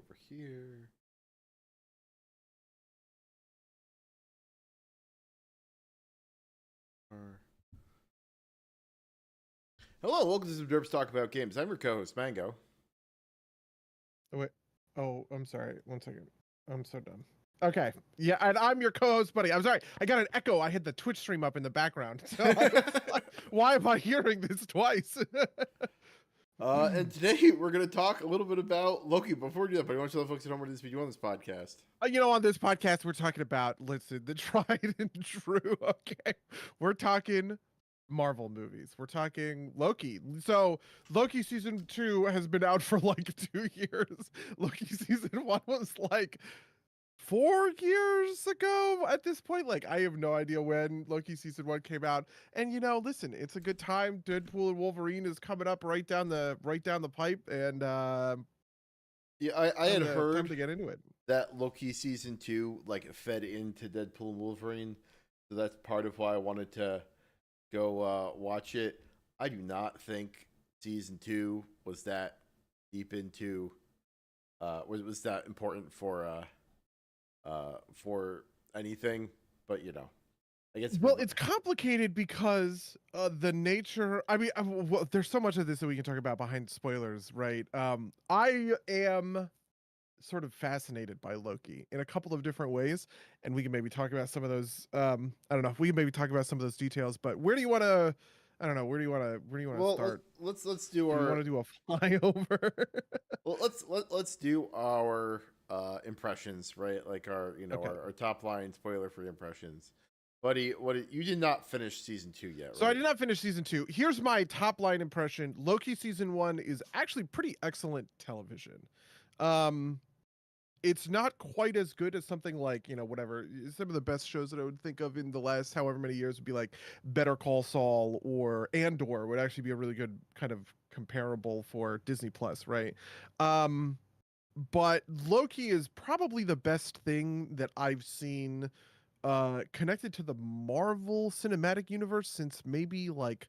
over here. Hello, welcome to some Derps Talk About Games. I'm your co-host, Mango. Wait. Oh, I'm sorry. 1 second. I'm so dumb. Okay. Yeah, and I'm your co-host, buddy. I'm sorry. I got an echo. I had the Twitch stream up in the background. So I was like, why am I hearing this twice? And today we're going to talk a little bit about Loki. Before we do that, but I want to tell the folks at home what it is we do on this podcast. On this podcast, we're talking about, listen, the tried and true. Okay. We're talking Marvel movies. We're talking Loki. So Loki season 2 has been out for like 2 years. Loki season 1 was like 4 years ago at this point. Like, I have no idea when Loki season 1 came out. And listen, it's a good time. Deadpool and Wolverine is coming up right down the pipe, and Yeah, I had time heard to get into it. that Loki season 2 like fed into Deadpool and Wolverine, so that's part of why I wanted to go watch it. I do not think season 2 was that deep into was that important for anything, but I guess Well, it's complicated because the nature. I mean, well, there's so much of this that we can talk about behind spoilers, right? I am sort of fascinated by Loki in a couple of different ways, and we can maybe talk about some of those. I don't know. We can maybe talk about some of those details, but where do you want to? I don't know. Where do you want to start? Let's do Do you want to do a flyover? well, let's do our impressions, right? Like our Okay. our top line spoiler free impressions. Buddy, you did not finish season 2 yet, right? So I did not finish season 2. Here's my top line impression. Loki season 1 is actually pretty excellent television. Um, it's not quite as good as something like, whatever. Some of the best shows that I would think of in the last however many years would be like Better Call Saul, or Andor would actually be a really good kind of comparable for Disney Plus, right? Um, but Loki is probably the best thing that I've seen connected to the Marvel Cinematic Universe since maybe, like,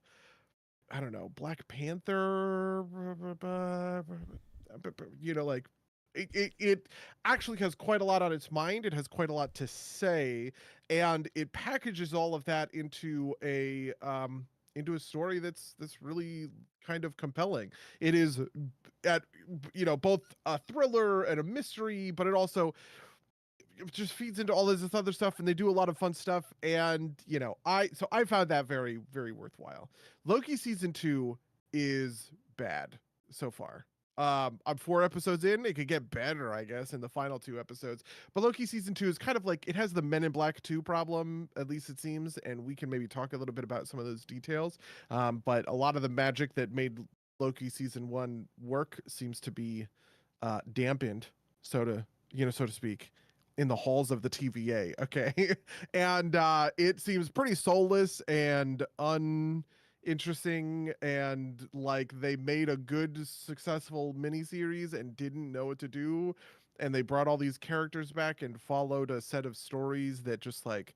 I don't know, Black Panther. Like, it actually has quite a lot on its mind. It has quite a lot to say, and it packages all of that into a story that's really kind of compelling. It is at both a thriller and a mystery, but it also just feeds into all this other stuff, and they do a lot of fun stuff. And I found that very, very worthwhile. Loki season 2 is bad so far. I'm 4 episodes in. It could get better, I guess, in the final 2 episodes. But Loki season 2 is kind of like, it has the Men in Black 2 problem, at least it seems, and we can maybe talk a little bit about some of those details. But a lot of the magic that made Loki season 1 work seems to be dampened, so to speak, in the halls of the TVA. Okay. And it seems pretty soulless and uninteresting, and like they made a good, successful miniseries and didn't know what to do. And they brought all these characters back and followed a set of stories that just like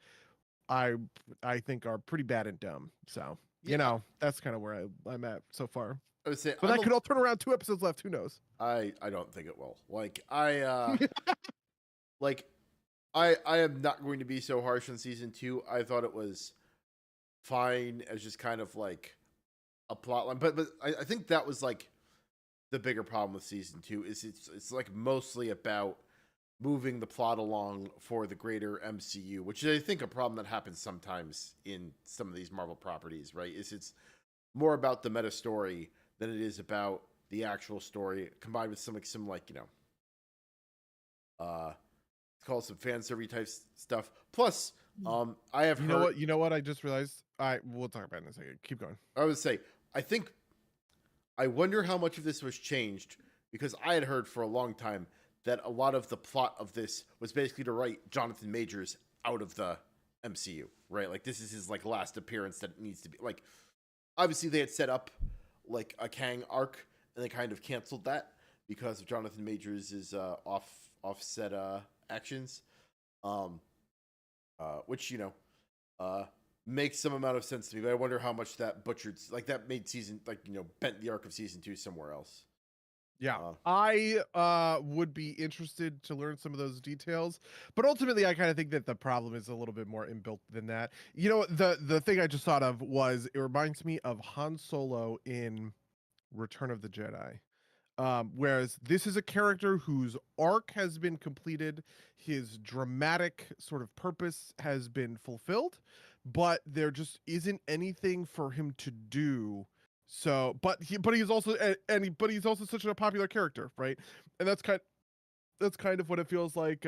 I I think are pretty bad and dumb. So, Yeah, that's kind of where I'm at so far. I would say But that could all turn around. 2 episodes left. Who knows? I don't think it will. Like I am not going to be so harsh on season 2. I thought it was fine as just kind of like a plot line, but I think that was like the bigger problem with season 2 is it's like mostly about moving the plot along for the greater MCU, which is, I think, a problem that happens sometimes in some of these Marvel properties, right? Is it's more about the meta story than it is about the actual story, combined with some call some fan survey type stuff. Plus, I have heard. You know what? I just realized. We'll talk about it in a second. Keep going. I would say, I wonder how much of this was changed, because I had heard for a long time that a lot of the plot of this was basically to write Jonathan Majors out of the MCU, right? Like, this is his like last appearance that it needs to be. Like, obviously they had set up like a Kang arc, and they kind of canceled that because of Jonathan Majors' offset actions, which makes some amount of sense to me. But I wonder how much that butchered, like, that made season, like, bent the arc of season 2 somewhere else. Yeah, Uh, I would be interested to learn some of those details, but ultimately, I kind of think that the problem is a little bit more inbuilt than that. You know, the thing I just thought of was it reminds me of Han Solo in Return of the Jedi. Whereas this is a character whose arc has been completed, his dramatic sort of purpose has been fulfilled, but there just isn't anything for him to do. So, but he's also but he's also such a popular character, right? And that's kind of what it feels like.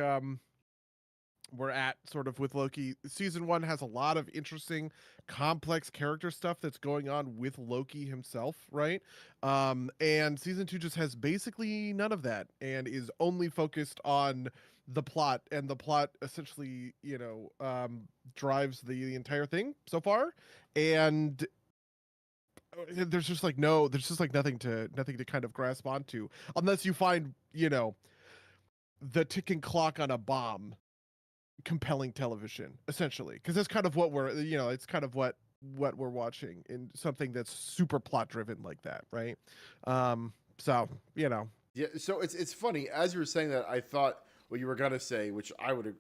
We're at sort of with Loki. Season 1 has a lot of interesting, complex character stuff that's going on with Loki himself, right? And season 2 just has basically none of that and is only focused on the plot, and the plot essentially, drives the entire thing so far. And there's just like nothing to kind of grasp onto unless you find, the ticking clock on a bomb compelling television, essentially, because that's kind of what it's kind of what we're watching in something that's super plot driven like that, right? So yeah, so it's funny as you were saying that. I thought what you were gonna say, which I would,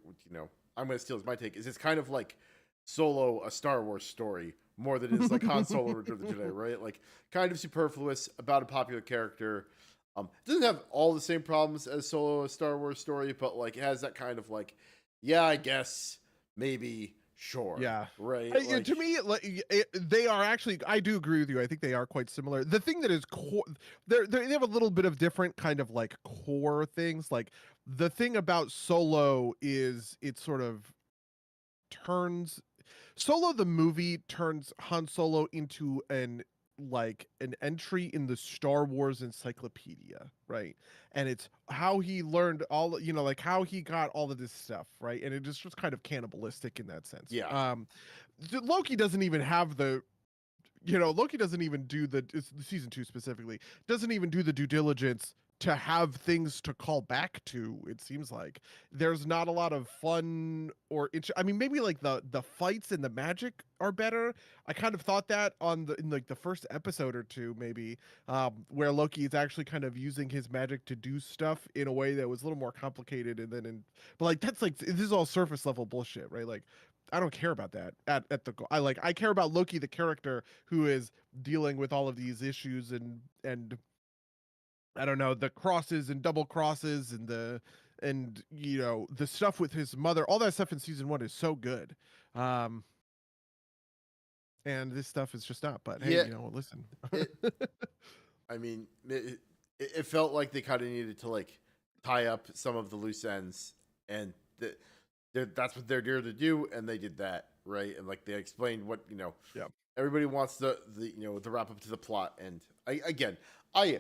I'm gonna steal as my take, is it's kind of like Solo, a Star Wars story, more than it is like Han Solo, Return of the Jedi, right? Like kind of superfluous about a popular character. It doesn't have all the same problems as Solo, a Star Wars story, but like it has that kind of like, yeah, I guess, maybe, sure, yeah. right? Yeah, to me, they are actually. I do agree with you. I think they are quite similar. The thing that is core, they have a little bit of different kind of like core things. Like the thing about Solo is it sort of turns Solo the movie turns Han Solo into an entry in the Star Wars encyclopedia, right? And it's how he learned all, like how he got all of this stuff, right? And it just was kind of cannibalistic in that sense. Yeah, Loki doesn't even have Loki doesn't even do it's season 2 specifically, doesn't even do the due diligence to have things to call back to. It seems like there's not a lot of fun I mean, maybe like the fights and the magic are better. I kind of thought that in like the first episode or two, maybe, where Loki is actually kind of using his magic to do stuff in a way that was a little more complicated. But like that's like this is all surface level bullshit, right? Like I don't care about that I care about Loki the character who is dealing with all of these issues and I don't know, the crosses and double crosses and the stuff with his mother. All that stuff in season 1 is so good. Um and this stuff is just not. But hey, yeah. Listen. It, I mean, it felt like they kind of needed to like tie up some of the loose ends, and that's what they're there to do, and they did that, right? And like they explained what Yeah. everybody wants the wrap up to the plot, and I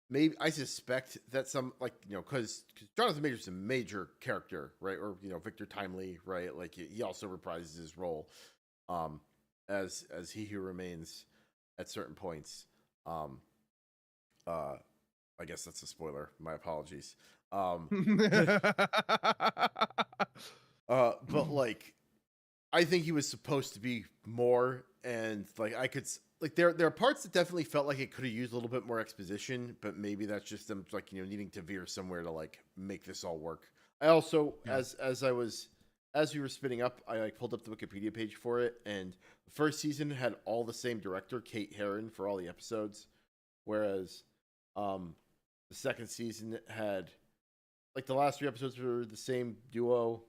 maybe I suspect that some like because Jonathan Majors is a major character, right? Or Victor Timely, right? Like he also reprises his role as He Who Remains at certain points. Um, I guess that's a spoiler. My apologies. But like, I think he was supposed to be more, and like I could like there are parts that definitely felt like it could have used a little bit more exposition, but maybe that's just them like needing to veer somewhere to like make this all work. I also Yeah. as we were spinning up, I like pulled up the Wikipedia page for it, and the first season had all the same director, Kate Herron, for all the episodes, whereas the second season had like the last 3 episodes were the same duo.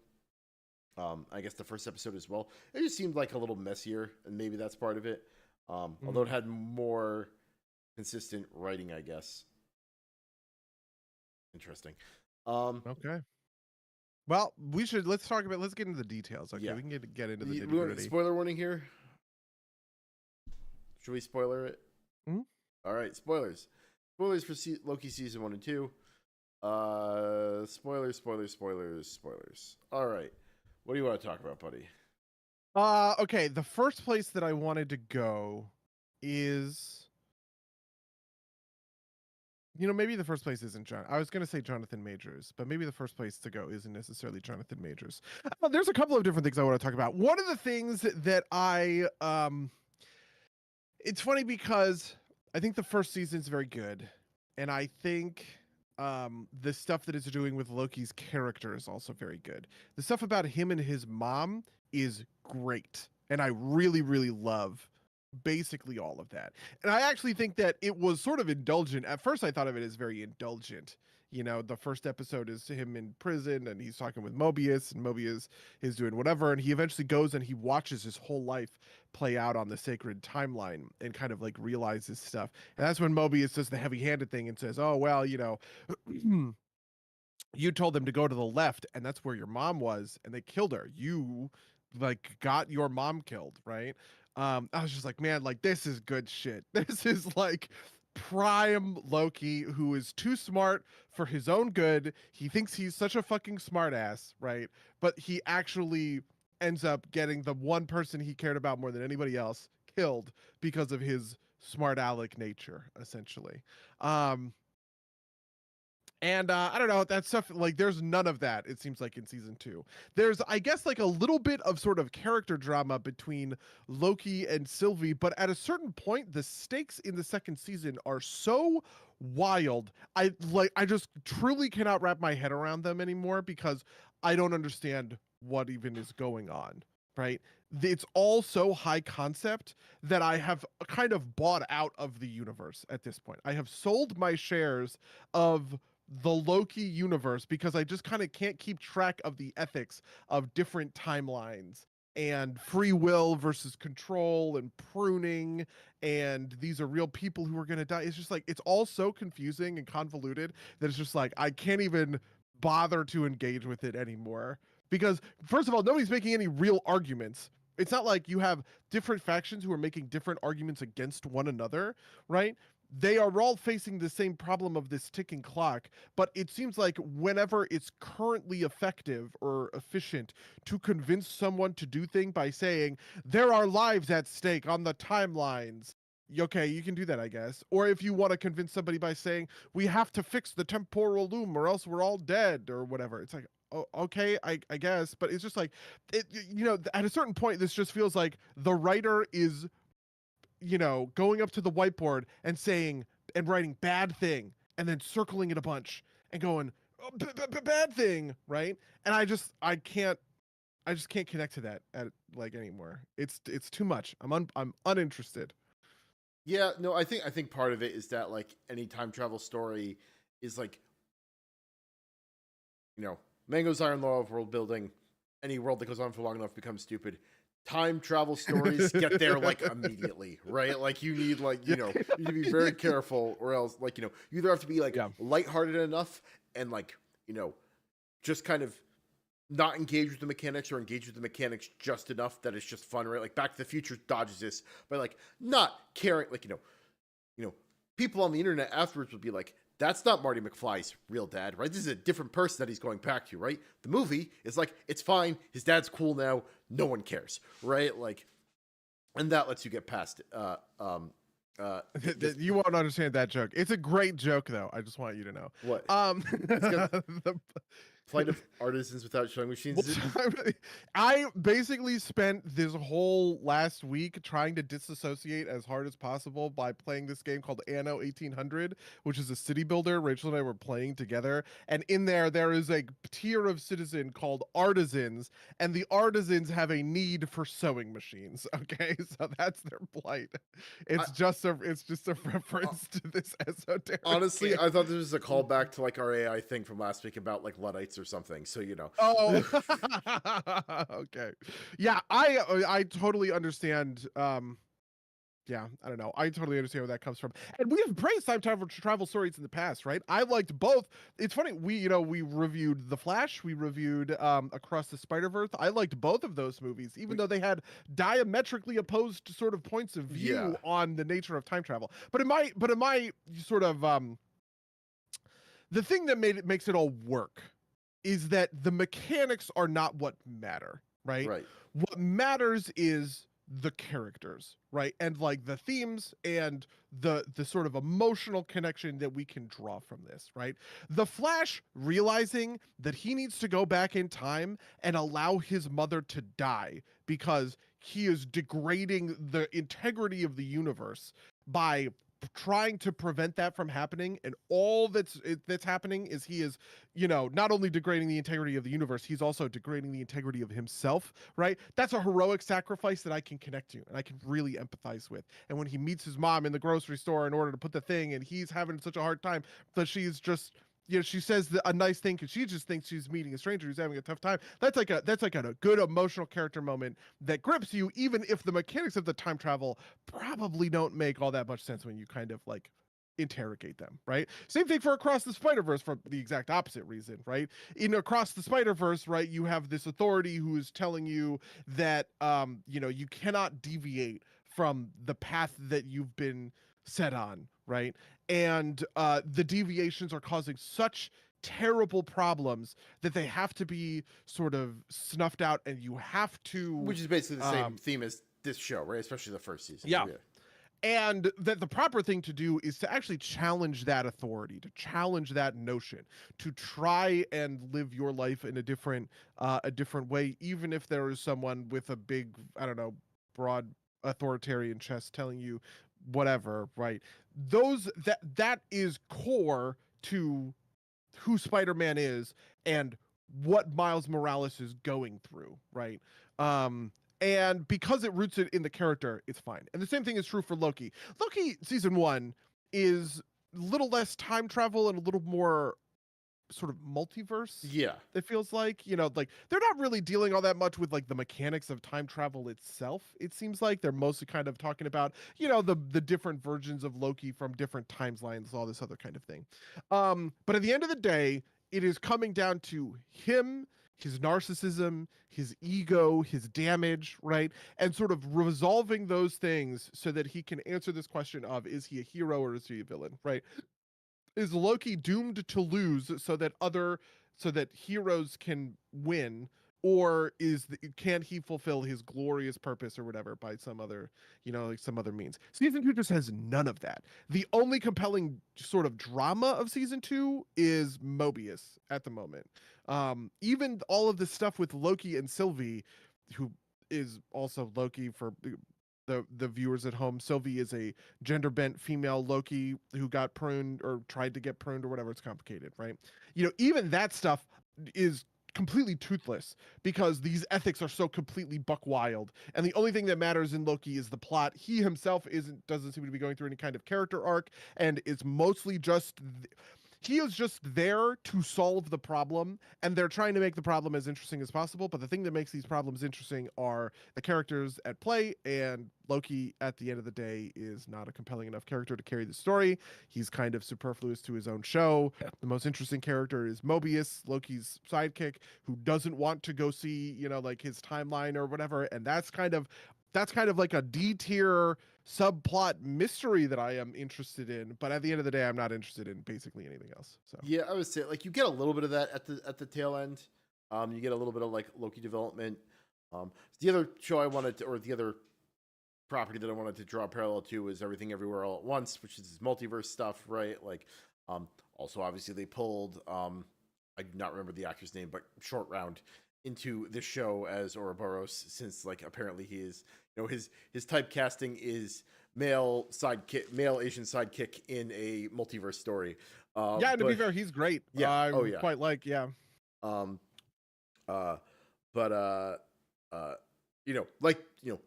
I guess the first episode as well. It just seemed like a little messier, and maybe that's part of it. Although it had more consistent writing, I guess. Interesting. Okay. Well, let's get into the details. Okay, Yeah. we can get into the nitty-gritty. Spoiler warning here. Should we spoiler it? Mm-hmm. All right, spoilers. Spoilers for Loki season 1 and 2. Spoilers. All right. What do you want to talk about, buddy? Okay, the first place that I wanted to go is maybe the first place isn't John. I was going to say Jonathan Majors, but maybe the first place to go isn't necessarily Jonathan Majors. There's a couple of different things I want to talk about. One of the things that it's funny because I think the first season's very good, and I think the stuff that it's doing with Loki's character is also very good. The stuff about him and his mom is great, and I really, really love basically all of that. And I actually think that it was sort of indulgent. At first, I thought of it as very indulgent. You know, the first episode is him in prison and he's talking with Mobius, and Mobius is doing whatever. And he eventually goes and he watches his whole life play out on the sacred timeline and kind of like realizes stuff. And that's when Mobius does the heavy handed thing and says, oh, well, you know, you told them to go to the left and that's where your mom was and they killed her. You like got your mom killed, right? I was just like, man, like this is good shit. This is like prime Loki, who is too smart for his own good. He thinks he's such a fucking smartass, right? But he actually ends up getting the one person he cared about more than anybody else killed because of his smart aleck nature, essentially. And I don't know, that stuff, like, there's none of that, it seems like, in season 2. There's, I guess, like, a little bit of sort of character drama between Loki and Sylvie, but at a certain point, the stakes in the second season are so wild. I just truly cannot wrap my head around them anymore because I don't understand what even is going on, right? It's all so high concept that I have kind of bought out of the universe at this point. I have sold my shares of the Loki universe because I just kind of can't keep track of the ethics of different timelines and free will versus control and pruning, and these are real people who are going to die. It's just like, it's all so confusing and convoluted that it's just like, I can't even bother to engage with it anymore because, first of all, nobody's making any real arguments. It's not like you have different factions who are making different arguments against one another, right? They are all facing the same problem of this ticking clock, but it seems like whenever it's currently effective or efficient to convince someone to do things by saying, there are lives at stake on the timelines, okay, you can do that, I guess. Or if you want to convince somebody by saying, we have to fix the temporal loom or else we're all dead or whatever. It's like, oh, okay, I guess. But it's just like, you know, at a certain point, this just feels like the writer is, you know, going up to the whiteboard and saying and writing bad thing and then circling it a bunch and going, oh, bad thing, right? And I just can't connect to that at like anymore. It's too much. I'm uninterested. Yeah, no, I think part of it is that like any time travel story is like, you know, Mango's iron law of world building. Any world that goes on for long enough becomes stupid. Time travel stories get there like immediately, right? Like you need like, you know, you need to be very careful or else like, you know, you either have to be like lighthearted enough and like, you know, just kind of not engage with the mechanics or engage with the mechanics just enough that it's just fun, right? Like Back to the Future dodges this by like not caring, like, you know, people on the internet afterwards would be like, that's not Marty McFly's real dad, right? This is a different person that he's going back to, right? The movie is like, it's fine. His dad's cool now. No one cares, right? Like, and that lets you get past it. You won't understand that joke. It's a great joke, though. I just want you to know. What? The Flight of Artisans Without Showing Machines. I basically spent this whole last week trying to disassociate as hard as possible by playing this game called Anno 1800, which is a city builder. Rachel and I were playing together, and in there is a tier of citizen called artisans, and the artisans have a need for sewing machines. Okay, so that's their plight. It's just a reference to this esoteric. Honestly, game. I thought this was a callback to like our AI thing from last week about like Luddites or something. So you know. Oh, okay. Yeah, I totally understand. Yeah, I don't know. I totally understand where that comes from. And we have praised time travel stories in the past, right? I liked both. It's funny, we reviewed The Flash, we reviewed Across the Spider-Verse. I liked both of those movies, even though they had diametrically opposed sort of points of view on the nature of time travel. But in my sort of the thing that makes it all work is that the mechanics are not what matter, right? Right. What matters is the characters, right? And like the themes and the sort of emotional connection that we can draw from this, right? The Flash realizing that he needs to go back in time and allow his mother to die because he is degrading the integrity of the universe by trying to prevent that from happening, and all that's happening is he is, not only degrading the integrity of the universe, he's also degrading the integrity of himself, right? That's a heroic sacrifice that I can connect to and I can really empathize with. And when he meets his mom in the grocery store in order to put the thing, and he's having such a hard time that she's just, she says a nice thing because she just thinks she's meeting a stranger who's having a tough time. That's like a good emotional character moment that grips you, even if the mechanics of the time travel probably don't make all that much sense when you kind of like interrogate them, right? Same thing for Across the Spider-Verse for the exact opposite reason, right? In Across the Spider-Verse, right, you have this authority who is telling you that you cannot deviate from the path that you've been set on, right? And the deviations are causing such terrible problems that they have to be sort of snuffed out, and you have to, which is basically the same theme as this show, right? Especially the first season. Yeah. And that the proper thing to do is to actually challenge that authority, to challenge that notion, to try and live your life in a different way, even if there is someone with a big, I don't know, broad authoritarian chest telling you whatever, right? That is core to who Spider-Man is and what Miles Morales is going through, right? And because it roots it in the character, it's fine. And the same thing is true for Loki. Loki season 1 is a little less time travel and a little more sort of multiverse. Yeah. It feels like, like they're not really dealing all that much with like the mechanics of time travel itself. It seems like they're mostly kind of talking about, the different versions of Loki from different timelines, all this other kind of thing. But at the end of the day, it is coming down to him, his narcissism, his ego, his damage, right? And sort of resolving those things so that he can answer this question of, is he a hero or is he a villain, right? Is Loki doomed to lose so that heroes can win, or can he fulfill his glorious purpose or whatever by some other, some other means? Season 2 just has none of that. The only compelling sort of drama of season 2 is Mobius at the moment. Even all of the stuff with Loki and Sylvie, who is also Loki for the viewers at home. Sylvie is a gender-bent female Loki who got pruned or tried to get pruned or whatever. It's complicated, right? Even that stuff is completely toothless because these ethics are so completely buck wild, and the only thing that matters in Loki is the plot. He himself doesn't seem to be going through any kind of character arc, and is mostly just he is just there to solve the problem, and they're trying to make the problem as interesting as possible. But the thing that makes these problems interesting are the characters at play, and Loki, at the end of the day, is not a compelling enough character to carry the story. He's kind of superfluous to his own show. The most interesting character is Mobius, Loki's sidekick, who doesn't want to go see, like his timeline or whatever. And that's kind of like a D-tier subplot mystery that I am interested in, but at the end of the day, I'm not interested in basically anything else. So yeah, I would say like you get a little bit of that at the tail end. You get a little bit of like Loki development. The other show I wanted to, or the other property that I wanted to draw a parallel to is Everything Everywhere All at Once, which is multiverse stuff, right? Like, also obviously they pulled I do not remember the actor's name, but Short Round into this show as Ouroboros, since like apparently he is, his typecasting is male Asian sidekick in a multiverse story. And to be fair, he's great. Yeah, quite like, yeah.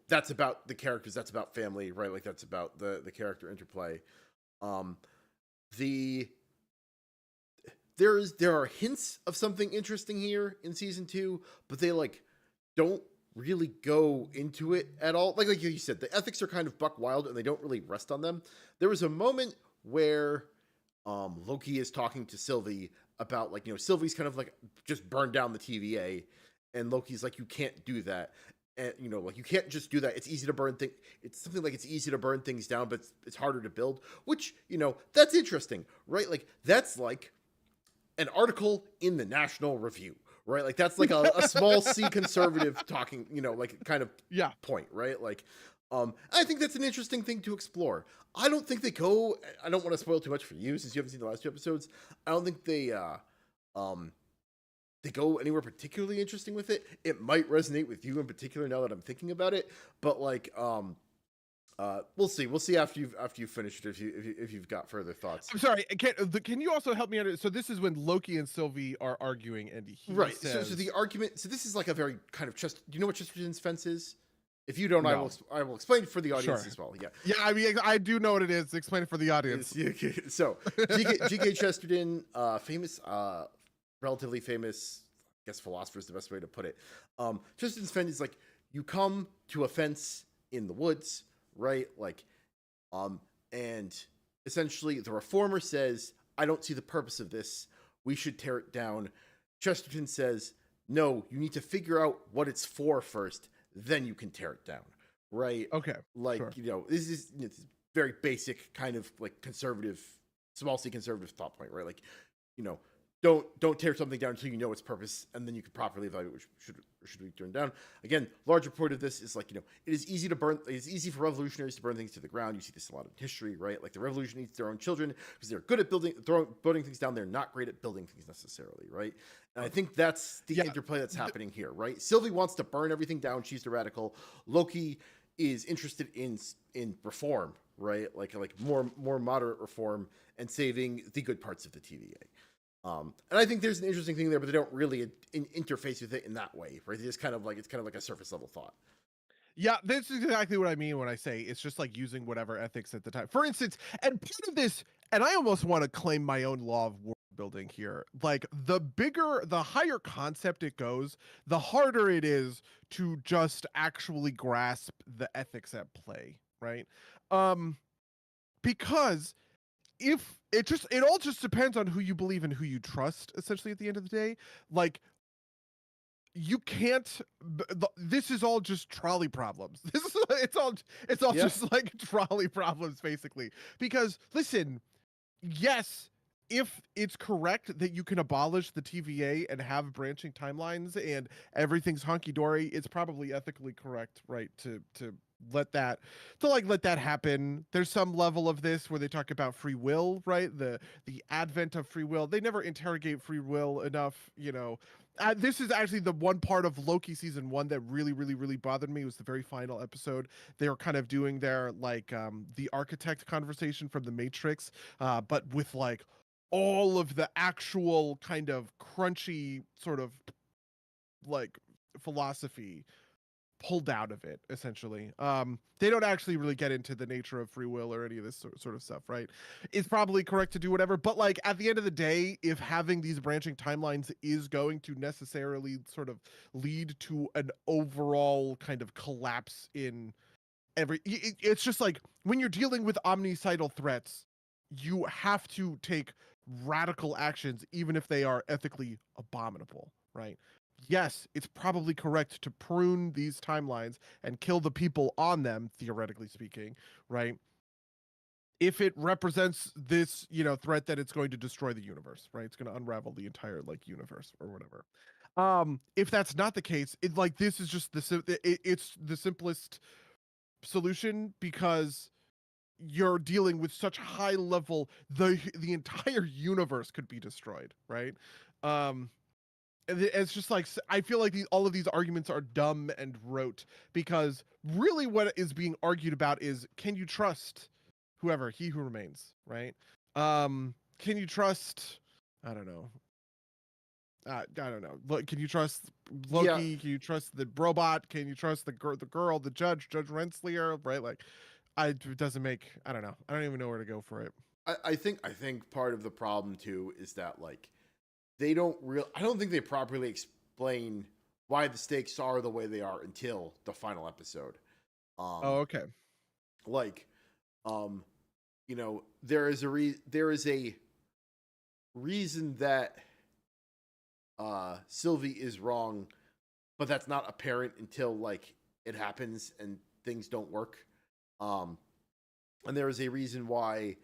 That's about the characters, that's about family, right? Like that's about the character interplay. There are hints of something interesting here in season 2, but they like don't really go into it at all. Like you said, the ethics are kind of buck wild and they don't really rest on them. There was a moment where Loki is talking to Sylvie about like, Sylvie's kind of like just burned down the TVA, and Loki's like, you can't do that. And like you can't just do that. It's easy to burn things. It's something like it's easy to burn things down, but it's harder to build, which, that's interesting, right? Like that's like an article in the National Review, right? Like that's like a small C conservative talking, like kind of point, right? Like, I think that's an interesting thing to explore. I don't think I don't want to spoil too much for you since you haven't seen the last 2 episodes. I don't think they go anywhere particularly interesting with it. It might resonate with you in particular now that I'm thinking about it, but like, We'll see. We'll see after you've finished it, if you've got further thoughts. I'm sorry. Can you also help me out? So this is when Loki and Sylvie are arguing, and he Right. says, So the argument. So this is like a very kind of do you know what Chesterton's fence is? If you don't, No. I will explain it for the audience Sure. as well. Yeah. Yeah, I mean, I do know what it is. Explain it for the audience. So G.K. Chesterton, famous, relatively famous, I guess philosopher is the best way to put it. Chesterton's fence is like you come to a fence in the woods, right? Like, and essentially the reformer says, "I don't see the purpose of this. We should tear it down." Chesterton says, "No, you need to figure out what it's for first. Then you can tear it down," right? Okay. Like, sure. this is very basic kind of like conservative, small c conservative thought point, right? Like, don't tear something down until you know its purpose, and then you can properly evaluate what should be turned down. Again, larger point of this is like, it is easy for revolutionaries to burn things to the ground. You see this a lot in history, right? Like the revolution eats their own children because they're good at building things down. They're not great at building things necessarily, right? And I think that's the interplay that's happening here, right? Sylvie wants to burn everything down. She's the radical. Loki is interested in reform, right? Like more moderate reform and saving the good parts of the TVA. And I think there's an interesting thing there, but they don't really interface with it in that way, right? It's kind of like a surface level thought. Yeah, this is exactly what I mean when I say it's just like using whatever ethics at the time. For instance, and part of this, and I almost want to claim my own law of world building here. Like the higher concept it goes, the harder it is to just actually grasp the ethics at play, right? Because if it all just depends on who you believe and who you trust, essentially, at the end of the day. Like, you can't, this is all just trolley problems. It's all just like trolley problems, basically. Because listen, yes, if it's correct that you can abolish the TVA and have branching timelines and everything's hunky-dory, it's probably ethically correct, right, to let that happen. There's some level of this where they talk about free will, right? The advent of free will. They never interrogate free will enough, this is actually the one part of Loki season 1 that really, really, really bothered me. It was the very final episode. They were kind of doing their the architect conversation from the Matrix, but with like all of the actual kind of crunchy sort of like philosophy pulled out of it, essentially. They don't actually really get into the nature of free will or any of this sort of stuff, right? It's probably correct to do whatever, but like at the end of the day, if having these branching timelines is going to necessarily sort of lead to an overall kind of collapse in it's just like when you're dealing with omnicidal threats, you have to take radical actions, even if they are ethically abominable, right? Yes, it's probably correct to prune these timelines and kill the people on them, theoretically speaking, right? If it represents this, threat that it's going to destroy the universe, right? It's going to unravel the entire universe or whatever. If that's not the case, this is just it's the simplest solution, because you're dealing with such high level, the entire universe could be destroyed, right? It's just like, I feel like all of these arguments are dumb and rote, because really what is being argued about is, can you trust whoever, he who remains, right? Can you trust, I don't know. Can you trust Loki? Yeah. Can you trust the robot? Can you trust the girl, the Judge Renslayer, right? Like, it doesn't make, I don't know. I don't even know where to go for it. I think part of the problem too is that like I don't think they properly explain why the stakes are the way they are until the final episode. Okay. Like, there is a reason that Sylvie is wrong, but that's not apparent until like it happens and things don't work. And there is a reason why,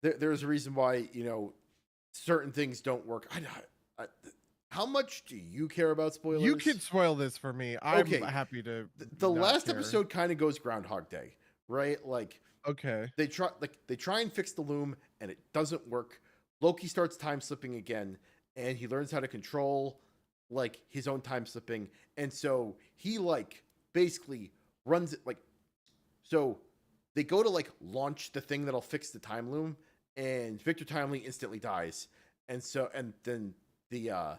there's a reason why, certain things don't work. How much do you care about spoilers? You can spoil this for me. I'm happy to. The last episode kind of goes Groundhog Day, right? Like, okay, they try and fix the loom and it doesn't work. Loki starts time slipping again, and he learns how to control like his own time slipping, and so he like basically runs it like so they go to like launch the thing that'll fix the time loom, and Victor Timely instantly dies. And so and then the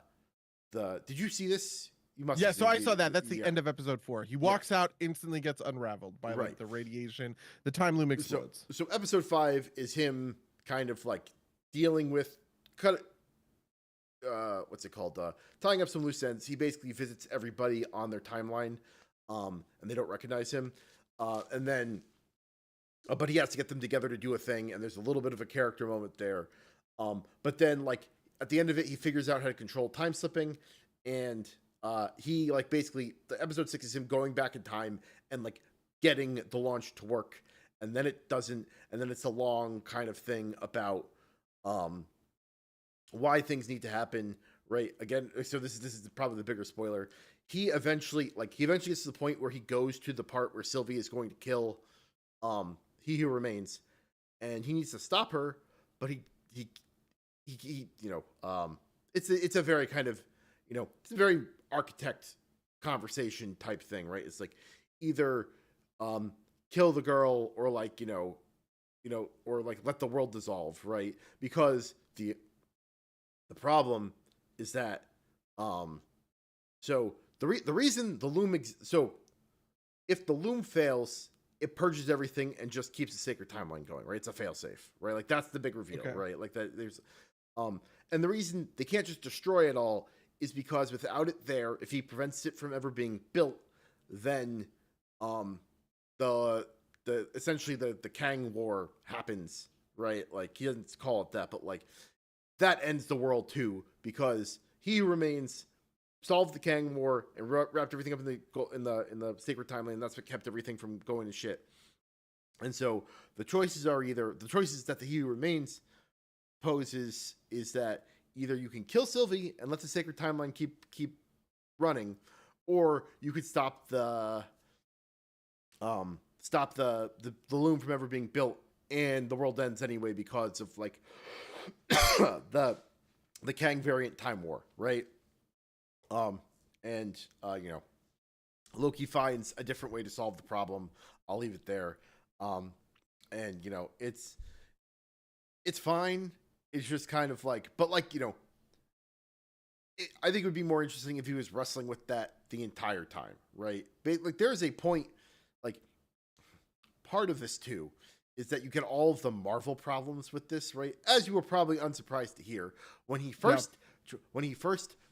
did you see this? You must Yeah, have so seen I saw that. That's the yeah. end of episode 4. He walks out, instantly gets unraveled by Right. like the radiation. The time loom explodes. So episode 5 is him kind of like dealing with cut what's it called? Tying up some loose ends. He basically visits everybody on their timeline, and they don't recognize him. And then, but he has to get them together to do a thing, and there's a little bit of a character moment there. But then, like at the end of it, he figures out how to control time slipping, and he like basically the episode 6 is him going back in time and like getting the launch to work, and then it doesn't, and then it's a long kind of thing about why things need to happen, right? Again, so this is probably the bigger spoiler. He eventually gets to the point where he goes to the part where Sylvie is going to kill He Who Remains, and he needs to stop her, but he it's a very kind of, it's a very architect conversation type thing, right? It's like either kill the girl or like, or like let the world dissolve, right? Because the problem is that so the reason the loom so if the loom fails, it purges everything and just keeps the sacred timeline going, right? It's a failsafe, right? Like that's the big reveal, right? Like that there's and the reason they can't just destroy it all is because without it there, if he prevents it from ever being built, then the essentially the Kang War happens, right? Like he doesn't call it that, but like that ends the world too, because He Who Remains solved the Kang War and wrapped everything up in the sacred timeline. And that's what kept everything from going to shit. And so the choices that the He Who Remains poses is that either you can kill Sylvie and let the sacred timeline keep running, or you could stop the loom from ever being built, and the world ends anyway because of like the Kang variant time war, right? Loki finds a different way to solve the problem. I'll leave it there. And it's fine. It's just kind of like, but like, I think it would be more interesting if he was wrestling with that the entire time, right? Like there's a point, like part of this too is that you get all of the Marvel problems with this, right? As you were probably unsurprised to hear when he first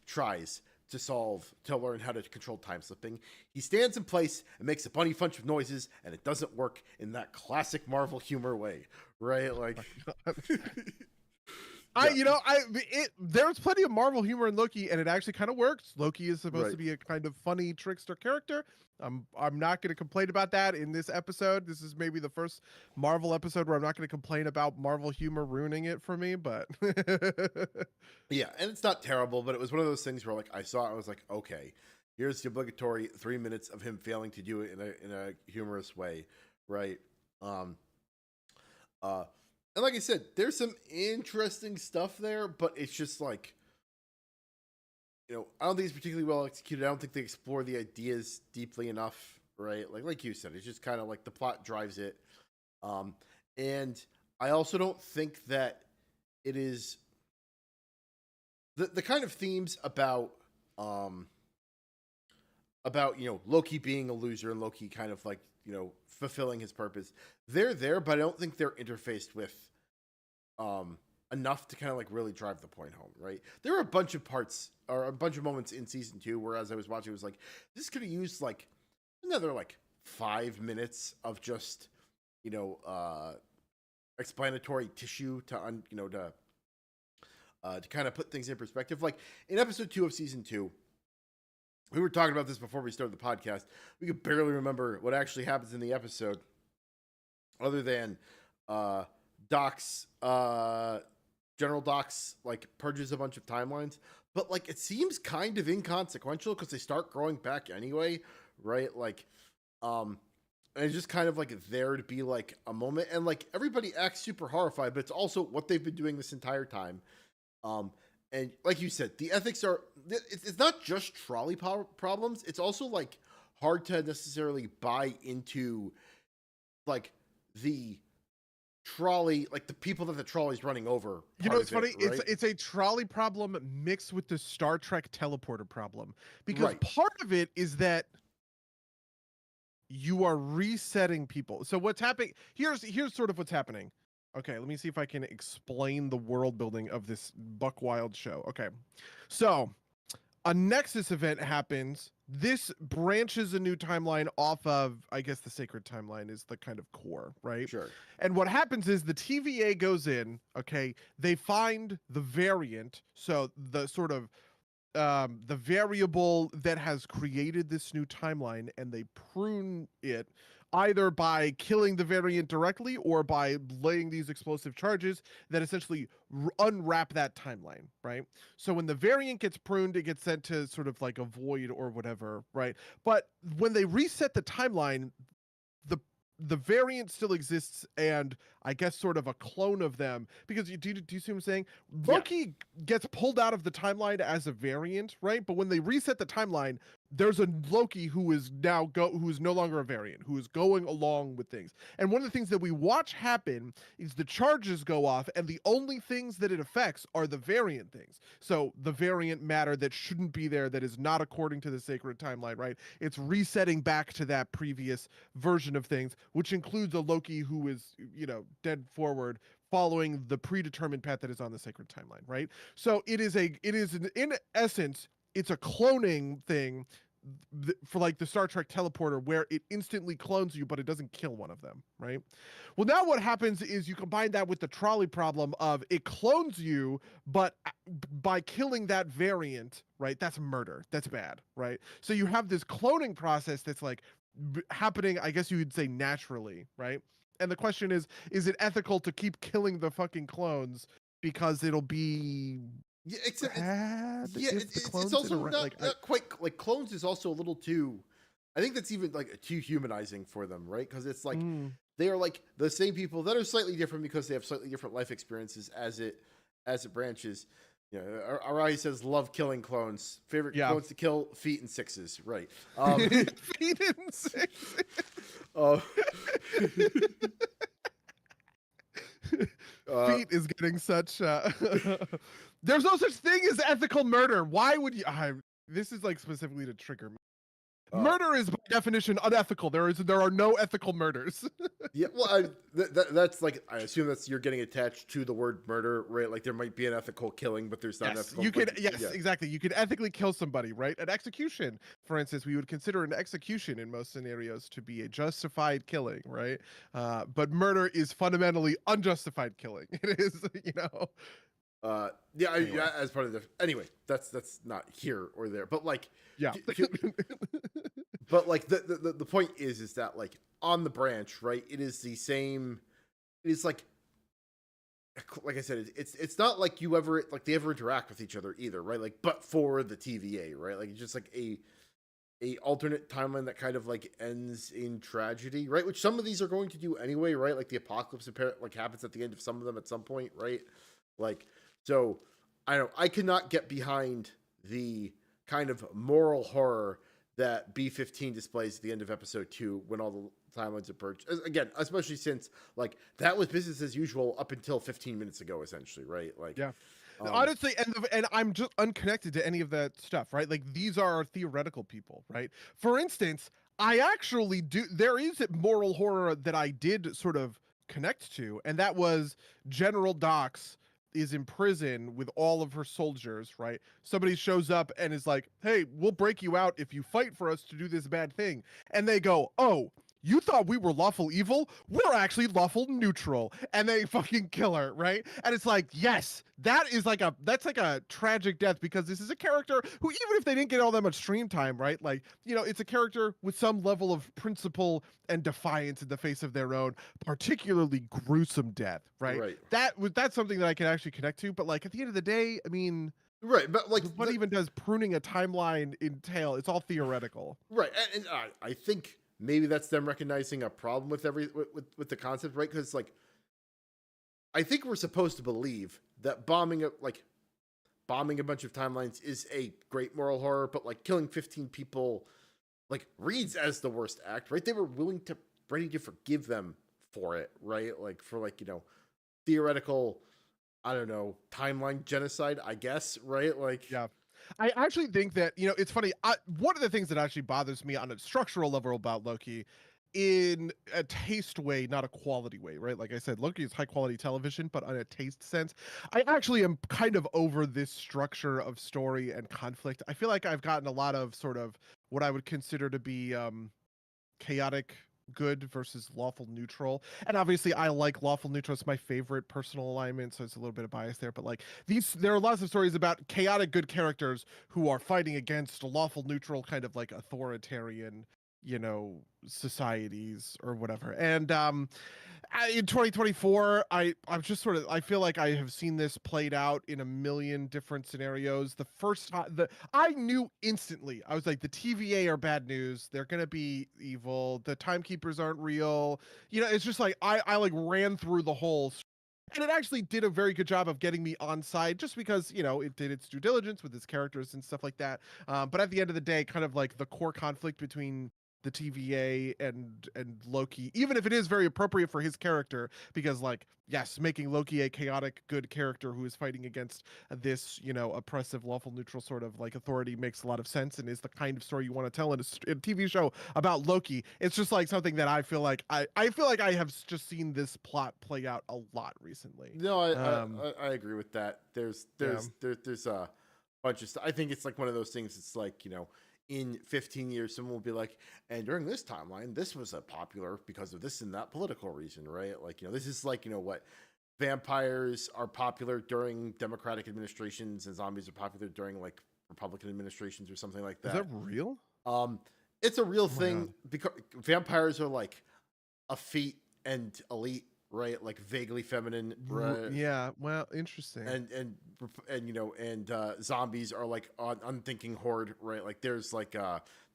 tries to learn how to control time slipping, he stands in place and makes a bunny bunch of noises, and it doesn't work in that classic Marvel humor way, right? Like, there's plenty of Marvel humor in Loki, and it actually kind of works. Loki is supposed to be a kind of funny trickster character. I'm not going to complain about that in this episode. This is maybe the first Marvel episode where I'm not going to complain about Marvel humor ruining it for me, but yeah, and it's not terrible, but it was one of those things where like I saw it, I was like, okay, here's the obligatory 3 minutes of him failing to do it in a humorous way, right? And like I said, there's some interesting stuff there, but it's just like, I don't think it's particularly well executed. I don't think they explore the ideas deeply enough, right? Like you said, it's just kind of like the plot drives it. And I also don't think that it is the kind of themes about Loki being a loser and Loki kind of like, fulfilling his purpose. They're there, but I don't think they're interfaced with enough to kind of like really drive the point home, right? There are a bunch of parts or a bunch of moments in season 2 where as I was watching, it was like, this could have used like another like 5 minutes of just, explanatory tissue to kind of put things in perspective. Like in episode 2 of season 2, we were talking about this before we started the podcast. We could barely remember what actually happens in the episode other than General Doc's like purges a bunch of timelines, but like it seems kind of inconsequential because they start growing back anyway, right? Like, and it's just kind of like there to be like a moment, and like everybody acts super horrified, but it's also what they've been doing this entire time. And like you said, the ethics are, it's not just trolley problems. It's also like hard to necessarily buy into like the trolley, like the people that the trolley's running over. You know, it's funny. Right? It's a trolley problem mixed with the Star Trek teleporter problem, because Right. part of it is that you are resetting people. So what's happening here's sort of what's happening. Okay, let me see if I can explain the world building of this buck wild show. Okay. So a Nexus event happens. This branches a new timeline off of, I guess the sacred timeline is the kind of core, right? Sure. And what happens is the TVA goes in, okay, they find the variant, so the sort of the variable that has created this new timeline, and they prune it either by killing the variant directly or by laying these explosive charges that essentially unwrap that timeline, right? So when the variant gets pruned, it gets sent to sort of like a void or whatever, right? But when they reset the timeline, the variant still exists, and I guess sort of a clone of them, because do you see what I'm saying? Loki gets pulled out of the timeline as a variant, right? But when they reset the timeline, there's a Loki who is who is no longer a variant, who is going along with things. And one of the things that we watch happen is the charges go off, and the only things that it affects are the variant things. So the variant matter that shouldn't be there, that is not according to the sacred timeline, right? It's resetting back to that previous version of things, which includes a Loki who is, you know, dead forward, following the predetermined path that is on the sacred timeline, right? So in essence, it's a cloning thing for like the Star Trek teleporter, where it instantly clones you, but it doesn't kill one of them, right? Well, now what happens is you combine that with the trolley problem of it clones you, but by killing that variant, right? That's murder. That's bad, right? So you have this cloning process that's like happening, I guess you would say, naturally, right? And the question is it ethical to keep killing the fucking clones because it'll be Except it's clones also not quite like clones is also a little too. I think that's even like too humanizing for them, right? Because it's like they are like the same people that are slightly different because they have slightly different life experiences as it branches. Yeah, Arai says love killing clones. Favorite clones to kill: feet and sixes. Right. Feet and sixes. Feet is getting such. There's no such thing as ethical murder. Why would you? This is like specifically to trigger me. Murder is by definition unethical. There are no ethical murders. Yeah, well, that's like, I assume that's, you're getting attached to the word murder, right? Like there might be an ethical killing, but there's not an ethical. You could, exactly. You could ethically kill somebody, right? An execution, for instance, we would consider an execution in most scenarios to be a justified killing, right? But murder is fundamentally unjustified killing. It is, you know. Anyway. As part of the, anyway, that's not here or there, but like, but like the point is that like on the branch, right? It is the same. It is like I said, it's not like you ever like they ever interact with each other either, right? Like, but for the TVA, right? Like it's just like a alternate timeline that kind of like ends in tragedy, right? Which some of these are going to do anyway, right? Like the apocalypse like happens at the end of some of them at some point, right? Like, so I don't know. I cannot get behind the kind of moral horror that B-15 displays at the end of episode 2 when all the timelines are purged. Again, especially since like that was business as usual up until 15 minutes ago, essentially, right? Like, yeah. Honestly, and I'm just unconnected to any of that stuff, right? Like these are theoretical people, right? For instance, I actually do. There is moral horror that I did sort of connect to, and that was General Dox is in prison with all of her soldiers, right? Somebody shows up and is like, hey, we'll break you out if you fight for us to do this bad thing. And they go, oh, you thought we were lawful evil? We're actually lawful neutral. And they fucking kill her, right? And it's like, yes, that's like a tragic death, because this is a character who, even if they didn't get all that much stream time, right? Like, you know, it's a character with some level of principle and defiance in the face of their own particularly gruesome death, right? That's something that I can actually connect to. But like at the end of the day, I mean, right, but like what even does pruning a timeline entail? It's all theoretical, right? And I think maybe that's them recognizing a problem with with the concept, right? Because like, I think we're supposed to believe that bombing like bombing a bunch of timelines is a great moral horror, but like killing 15 people like reads as the worst act, right? They were ready to forgive them for it, right? Like for like, theoretical, I don't know, timeline genocide, I guess, right? Like, Yeah. I actually think that, it's funny. One of the things that actually bothers me on a structural level about Loki, in a taste way, not a quality way, right? Like I said, Loki is high quality television, but on a taste sense, I actually am kind of over this structure of story and conflict. I feel like I've gotten a lot of sort of what I would consider to be chaotic good versus lawful neutral. And obviously I like lawful neutral. It's my favorite personal alignment, so it's a little bit of bias there. But like there are lots of stories about chaotic good characters who are fighting against lawful neutral kind of like authoritarian, societies or whatever. And in 2024, I'm just sort of, I feel like I have seen this played out in a million different scenarios. The first time I knew instantly, I was like, the TVA are bad news. They're gonna be evil. The timekeepers aren't real. It's just like I like ran through the whole. And it actually did a very good job of getting me on side, just because it did its due diligence with its characters and stuff like that. But at the end of the day, kind of like the core conflict between the TVA and Loki, even if it is very appropriate for his character, because like, yes, making Loki a chaotic good character who is fighting against this, oppressive, lawful, neutral sort of like authority makes a lot of sense and is the kind of story you want to tell in a TV show about Loki. It's just like something that I feel like I feel like I have just seen this plot play out a lot recently. No, I agree with that. There's a bunch of stuff. I think it's like one of those things. It's like, in 15 years, someone will be like, and during this timeline, this was a popular because of this and that political reason, right? Like, this is like, what vampires are popular during Democratic administrations and zombies are popular during like Republican administrations or something like that. Is that real? It's a real thing because vampires are like effete and elite, right? Like vaguely feminine, right? Yeah. Well, interesting. And zombies are like unthinking horde, right? Like there's like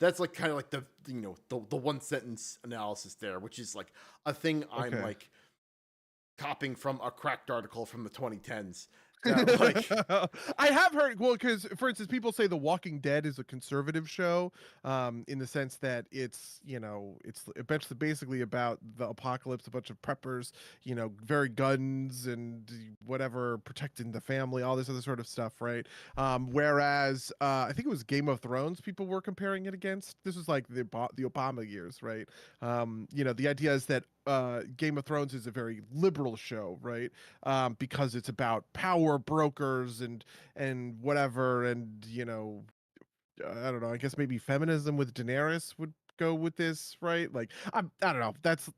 that's like kind of like the one sentence analysis there, which is like a thing I'm like copying from a cracked article from the 2010s. Like, I have heard, well, because for instance, people say The Walking Dead is a conservative show, in the sense that it's basically about the apocalypse, a bunch of preppers, very guns and whatever, protecting the family, all this other sort of stuff, right? Whereas I think it was Game of Thrones people were comparing it against. This was like the Obama years, right? The idea is that Game of Thrones is a very liberal show, right? Because it's about power brokers and whatever, and I don't know. I guess maybe feminism with Daenerys would go with this, right? Like I don't know. That's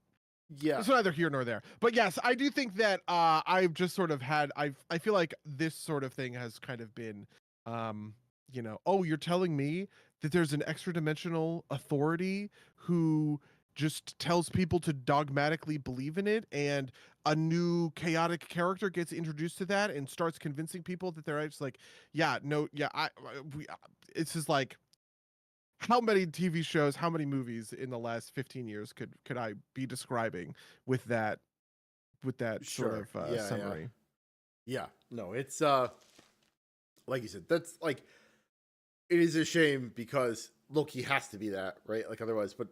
neither here nor there. But yes, I do think that I've just sort of had I feel like this sort of thing has kind of been, oh, you're telling me that there's an extra dimensional authority who just tells people to dogmatically believe in it, and a new chaotic character gets introduced to that and starts convincing people that they're just like, yeah, no, yeah, it's just like, how many TV shows, how many movies in the last 15 years could I be describing with that sort of summary? Yeah, no, it's like you said, that's like, it is a shame because Loki has to be that, right? Like otherwise, but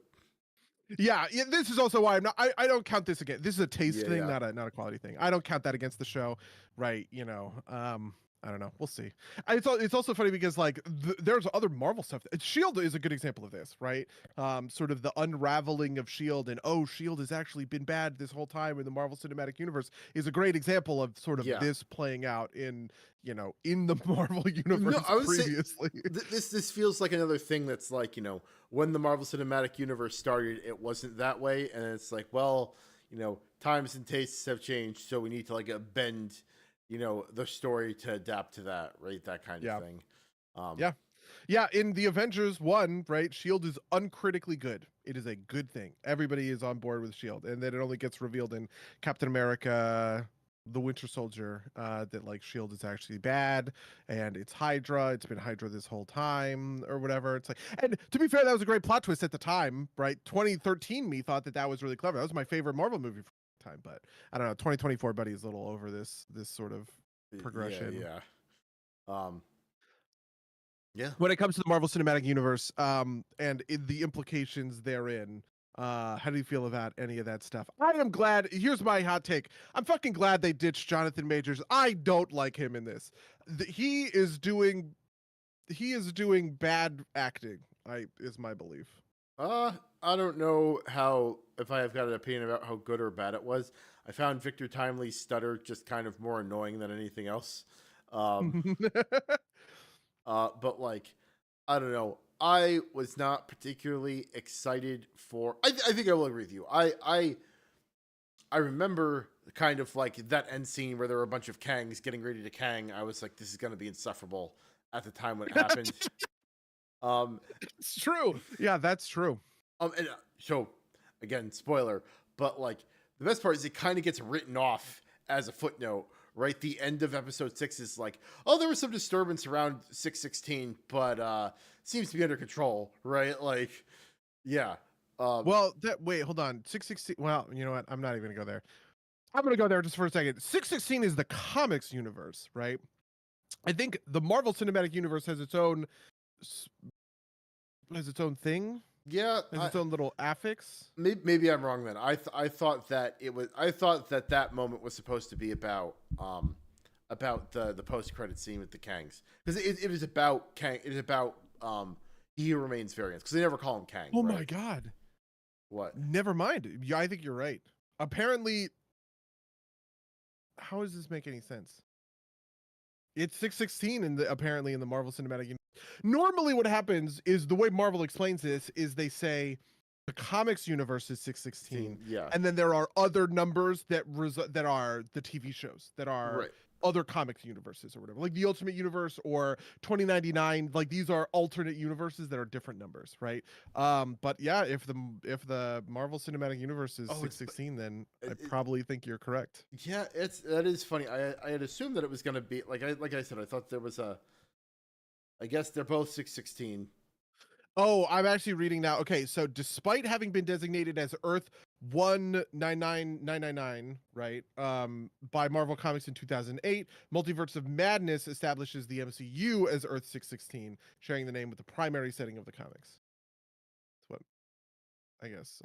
yeah, this is also why I don't count this again. This is a taste thing, not a quality thing. I don't count that against the show, right? I don't know. We'll see. It's also funny because like there's other Marvel stuff. Shield is a good example of this, right? Sort of the unraveling of Shield, and Shield has actually been bad this whole time in the Marvel Cinematic Universe is a great example of sort of this playing out in in the Marvel Universe previously. This feels like another thing that's like, when the Marvel Cinematic Universe started, it wasn't that way, and it's like, well, times and tastes have changed, so we need to like bend the story to adapt to that, right? That kind of thing. Yeah, in the Avengers 1, right, Shield is uncritically good. It is a good thing. Everybody is on board with Shield, and then it only gets revealed in Captain America the Winter Soldier that like Shield is actually bad, and it's Hydra. It's been Hydra this whole time or whatever. It's like, and to be fair, that was a great plot twist at the time, right? 2013 me thought that was really clever. That was my favorite Marvel movie for the time, but I don't know. 2024 buddy is a little over this sort of progression. Yeah. Um, yeah. When it comes to the Marvel Cinematic Universe, the implications therein, how do you feel about any of that stuff? I am glad. Here's my hot take. I'm fucking glad they ditched Jonathan Majors. I don't like him in this. He is doing bad acting. Is my belief. I don't know if I have got an opinion about how good or bad it was. I found Victor Timely's stutter just kind of more annoying than anything else. Um, but like, I don't know. I was not particularly excited for. I think I will agree with you. I remember kind of like that end scene where there were a bunch of Kangs getting ready to Kang. I was like, this is going to be insufferable at the time when it happened. It's true. Yeah, that's true. And so again, spoiler, but like the best part is it kind of gets written off as a footnote, right? The end of episode 6 is like, oh, there was some disturbance around 616, but seems to be under control, right? Like, yeah. Well, wait, hold on. 616. Well, you know what? I'm not even gonna go there. I'm gonna go there just for a second. 616 is the comics universe, right? I think the Marvel Cinematic Universe has its own thing. Yeah, has its own little affix. Maybe I'm wrong then. I thought that it was. I thought that moment was supposed to be about the post credit scene with the Kangs, because it is about Kang. It is about He Who Remains variants, because they never call him Kang. Oh right? My god! What? Never mind. Yeah, I think you're right. Apparently, how does this make any sense? It's 616 apparently in the Marvel Cinematic Universe. Normally what happens is, the way Marvel explains this is they say the comics universe is 616. Yeah. And then there are other numbers that are the TV shows that are right. other comics universes or whatever, like the Ultimate Universe or 2099. Like these are alternate universes that are different numbers, right? But yeah, if the Marvel Cinematic Universe is 616, then I probably think you're correct. Yeah, that is funny. I had assumed that it was going to be like I said. I thought there was a. I guess they're both 616. Oh, I'm actually reading now. Okay, so despite having been designated as Earth 199999, right, by Marvel Comics in 2008, Multiverse of Madness establishes the MCU as Earth 616, sharing the name with the primary setting of the comics. That's what I guess.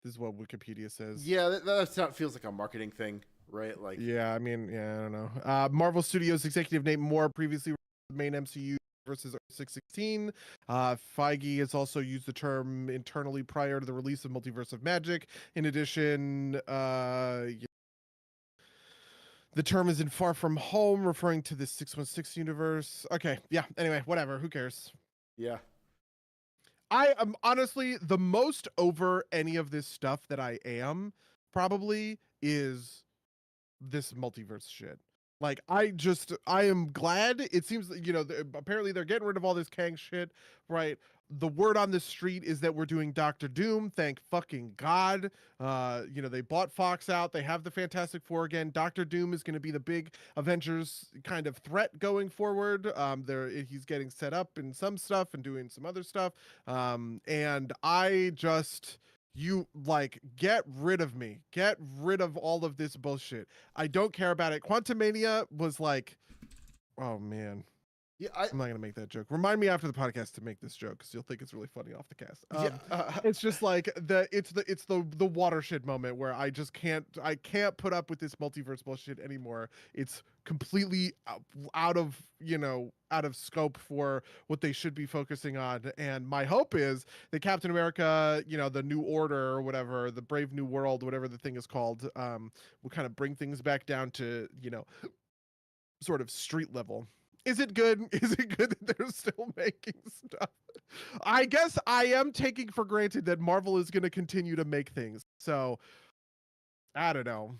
This is what Wikipedia says. Yeah, that feels like a marketing thing, right? Like, yeah, I mean, yeah, I don't know. Marvel Studios executive Nate Moore previously main MCU versus 616. Feige has also used the term internally prior to the release of Multiverse of Magic. In addition, the term is in Far From Home, referring to the 616 universe. Okay, yeah, anyway, whatever, who cares? Yeah. I am honestly the most over any of this stuff that I am probably is this multiverse shit. Like, I am glad. It seems that, apparently they're getting rid of all this Kang shit, right? The word on the street is that we're doing Doctor Doom. Thank fucking God. They bought Fox out. They have the Fantastic Four again. Doctor Doom is going to be the big Avengers kind of threat going forward. He's getting set up in some stuff and doing some other stuff. And I just... get rid of me. Get rid of all of this bullshit. I don't care about it. Quantumania was like, oh man. Yeah, I'm not gonna make that joke. Remind me after the podcast to make this joke, because you'll think it's really funny off the cast. It's just like it's the watershed moment where I can't put up with this multiverse bullshit anymore. It's completely out of scope for what they should be focusing on. And my hope is that Captain America, the New Order or whatever, the Brave New World, whatever the thing is called, will kind of bring things back down to sort of street level. Is it good? Is it good that they're still making stuff? I guess I am taking for granted that Marvel is going to continue to make things. So, I don't know.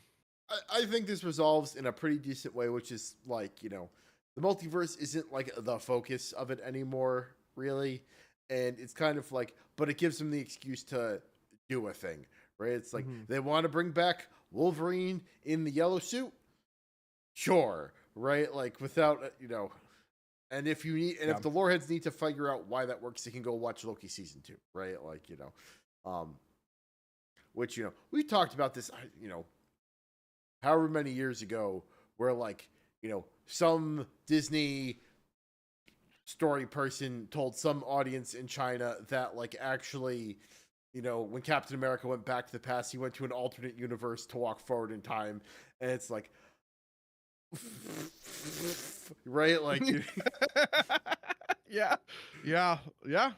I think this resolves in a pretty decent way, which is like, the multiverse isn't like the focus of it anymore, really. And it's kind of like, but it gives them the excuse to do a thing, right? It's like they want to bring back Wolverine in the yellow suit. Sure. Right, like without and if if the loreheads need to figure out why that works, they can go watch Loki season 2, right? Like which we talked about this, however many years ago, where like some Disney story person told some audience in China that like actually, you know, when Captain America went back to the past, he went to an alternate universe to walk forward in time, and it's like, right, like, yeah, yeah, yeah.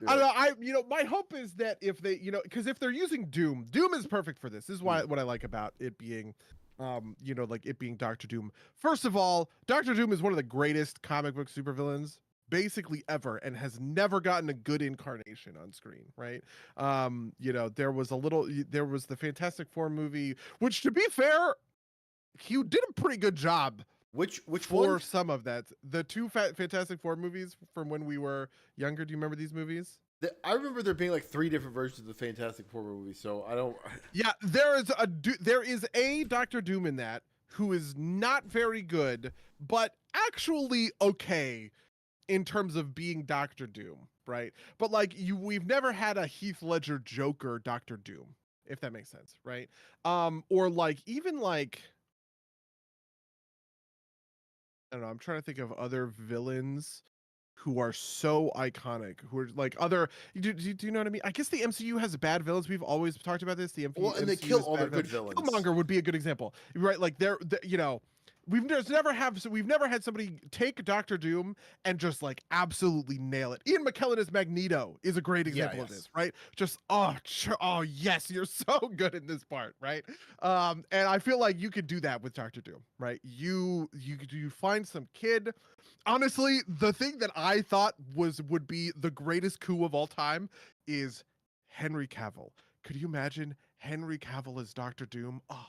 I don't know. My hope is that if they, because if they're using Doom is perfect for this. This is why what I like about it being, like it being Doctor Doom. First of all, Doctor Doom is one of the greatest comic book supervillains basically ever, and has never gotten a good incarnation on screen, right? There was the Fantastic Four movie, which, to be fair, he did a pretty good job. Which for one? some of that, the two Fantastic Four movies from when we were younger. Do you remember these movies? I remember there being like 3 different versions of the Fantastic Four movie, so I don't. Yeah, there is a Doctor Doom in that who is not very good, but actually okay in terms of being Doctor Doom, right? But like we've never had a Heath Ledger Joker Doctor Doom, if that makes sense, right? Or like even like, I don't know, I'm trying to think of other villains who are so iconic, who are like other. Do you know what I mean? I guess the MCU has bad villains. We've always talked about this. The Well, and they MCU kill has all their bad good villains. villains. Killmonger would be a good example, right? Like we've never had somebody take Doctor Doom and just like absolutely nail it. Ian McKellen as Magneto is a great example of this, right? Just oh yes, you're so good in this part, right? And I feel like you could do that with Doctor Doom, right? You find some kid. Honestly, the thing that I thought would be the greatest coup of all time is Henry Cavill. Could you imagine Henry Cavill as Doctor Doom? Oh,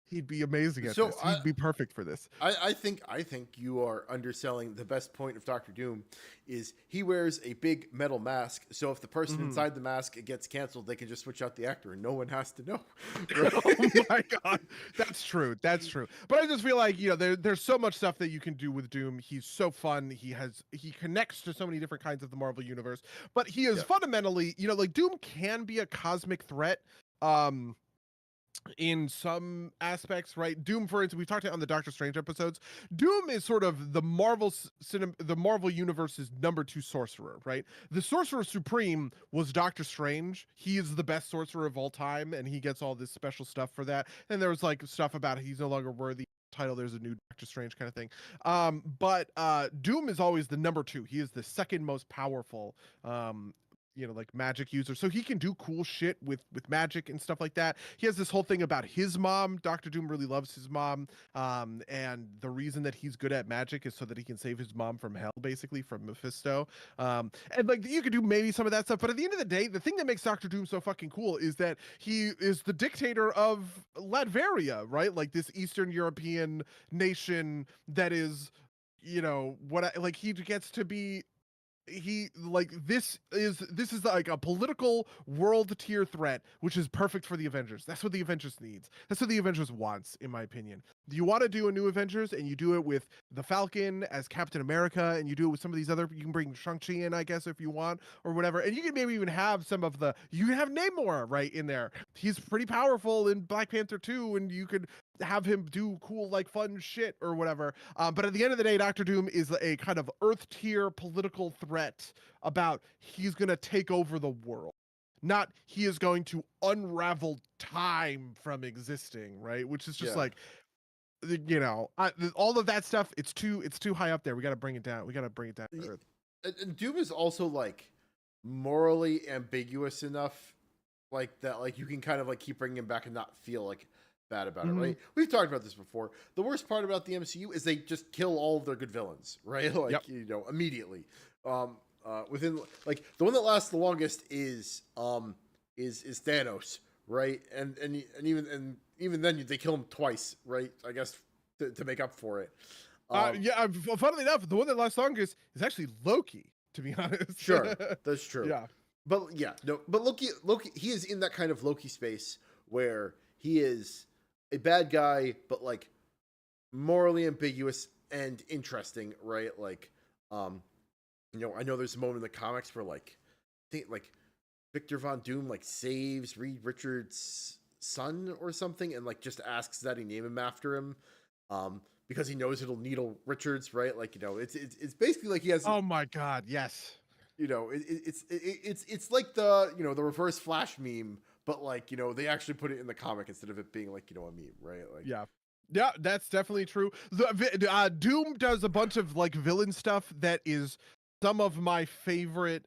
he'd be amazing at this. He'd be perfect for this. I think you are underselling the best point of Doctor Doom. Is he wears a big metal mask, so if the person inside the mask gets canceled, they can just switch out the actor and no one has to know. Right? Oh my god, that's true. But I just feel like there's so much stuff that you can do with Doom. He's so fun. He connects to so many different kinds of the Marvel universe. But he is fundamentally, like Doom can be a cosmic threat. In some aspects, right? Doom, for instance, we've talked about on the Doctor Strange episodes. Doom is sort of the Marvel universe's number 2 sorcerer, right? The Sorcerer Supreme was Doctor Strange. He is the best sorcerer of all time, and he gets all this special stuff for that. And there was like stuff about he's no longer worthy title. There's a new Doctor Strange kind of thing. But Doom is always the number 2. He is the second most powerful like magic user, so he can do cool shit with magic and stuff like that. He has this whole thing about his mom. Doctor Doom really loves his mom, and the reason that he's good at magic is so that he can save his mom from hell, basically, from Mephisto. And like you could do maybe some of that stuff, but at the end of the day, the thing that makes Doctor Doom so fucking cool is that he is the dictator of Latveria, right? Like this Eastern European nation that is, he gets to be. This is like a political world tier threat, which is perfect for the Avengers. That's what the Avengers needs. That's what the Avengers wants, in my opinion. Do you want to do a new Avengers and you do it with the Falcon as Captain America, and you do it with some of these other, you can bring Shang-Chi in, I guess, if you want, or whatever, and you can maybe even have you can have Namor right in there. He's pretty powerful in Black Panther 2, and you could have him do cool, like, fun shit or whatever. But at the end of the day, Doctor Doom is a kind of Earth tier political threat about he's going to take over the world. Not he is going to unravel time from existing, right? Which is just like, all of that stuff. It's too high up there. We got to bring it down. To Earth. And Doom is also like morally ambiguous enough, like that, like you can kind of like keep bringing him back and not feel like bad about it, right? We've talked about this before. The worst part about the MCU is they just kill all of their good villains, right? Like immediately. Within like the one that lasts the longest is Thanos, right? And even then they kill him twice, right? I guess to make up for it. Funnily enough, the one that lasts longest is actually Loki, to be honest. Sure, that's true. Yeah. But Loki, he is in that kind of Loki space where he is a bad guy, but like morally ambiguous and interesting, right? Like, I know there's a moment in the comics where like, I think like Victor Von Doom like saves Reed Richards' son or something, and like just asks that he name him after him. because he knows it'll needle Richards, right? Like, it's basically like he has, Oh my God, yes. it's like the, the reverse Flash meme, but like, they actually put it in the comic instead of it being like, a meme, right? Like, Yeah, that's definitely true. Doom does a bunch of like villain stuff that is some of my favorite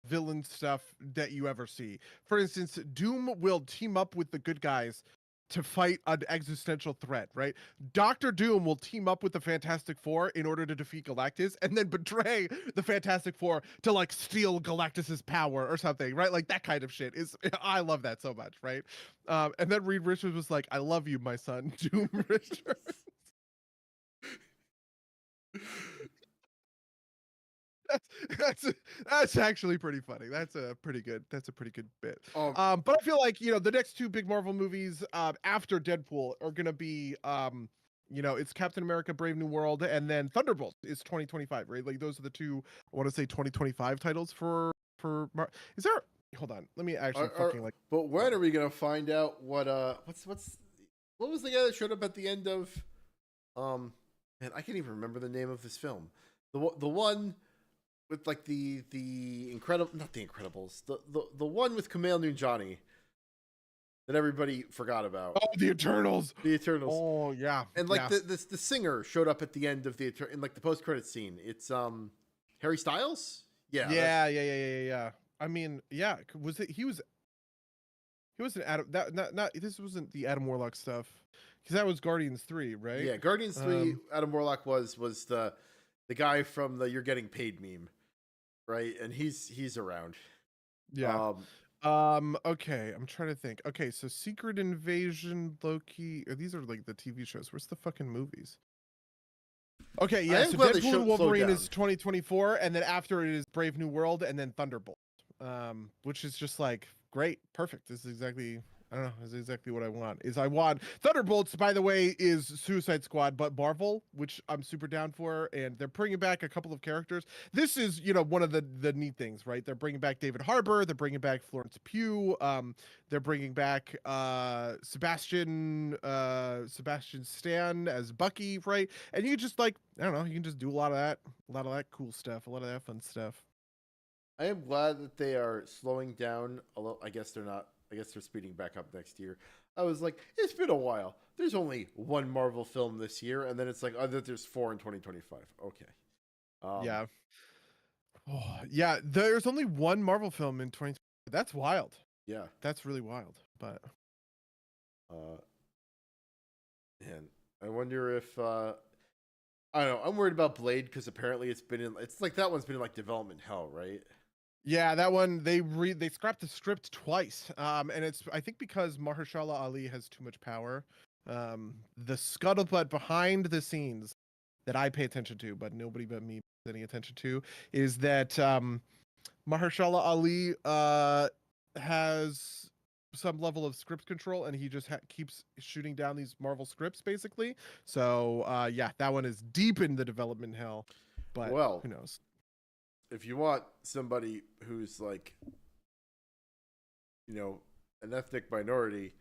villain stuff that you ever see. For instance, Doom will team up with the good guys to fight an existential threat, right? Doctor Doom will team up with the Fantastic Four in order to defeat Galactus and then betray the Fantastic Four to like steal Galactus's power or something, right? Like that kind of shit is, I love that so much, right? And then Reed Richards was like, I love you, my son, Doom Richards. That's actually pretty funny. That's a pretty good bit. But I feel like the next two big Marvel movies after Deadpool are gonna be it's Captain America: Brave New World, and then Thunderbolts is 2025, right? Like those are the two I want to say 2025 titles for is there? Hold on, let me actually But when are we gonna find out what what was the guy that showed up at the end of man, I can't even remember the name of this film. The one with like the incredible, not the Incredibles, the one with Kumail Nanjiani that everybody forgot about. Oh, the Eternals. The Eternals. Oh yeah. And like the singer showed up at the end of in like the post credit scene. It's Harry Styles. Yeah. I mean, yeah. Was it? He was an Adam. That not. This wasn't the Adam Warlock stuff, because that was Guardians 3, right? Yeah, Guardians 3. Adam Warlock was the guy from the "You're Getting Paid" meme, right? And he's around. Yeah. Okay, I'm trying to think. Okay, so Secret Invasion, Loki. These are like the TV shows. Where's the fucking movies? Okay, yeah. So Deadpool and Wolverine is 2024, and then after it is Brave New World, and then Thunderbolt. Which is just like great, perfect. This is exactly. I don't know. This is exactly what I want. I want Thunderbolts. By the way, is Suicide Squad, but Marvel, which I'm super down for, and they're bringing back a couple of characters. This is, one of the neat things, right? They're bringing back David Harbour. They're bringing back Florence Pugh. They're bringing back Sebastian Stan as Bucky, right? And you just like, I don't know, you can just do a lot of that cool stuff, a lot of that fun stuff. I am glad that they are slowing down a little. I guess they're not. I guess they're speeding back up next year. I was like, it's been a while. There's only one Marvel film this year, and then it's like, there's 4 in 2025. Okay. Yeah. Oh, yeah. There's only one Marvel film in 2020. That's wild. Yeah. That's really wild. But. Man, I wonder if I don't know. I'm worried about Blade because apparently it's like that one's been in like development hell, right? Yeah, that one they scrapped the script twice, and it's I think because Mahershala Ali has too much power. The scuttlebutt behind the scenes that I pay attention to, but nobody but me pays any attention to, is that Mahershala Ali has some level of script control, and he just keeps shooting down these Marvel scripts, basically. So yeah, that one is deep in the development hell. But who knows? If you want somebody who's like, an ethnic minority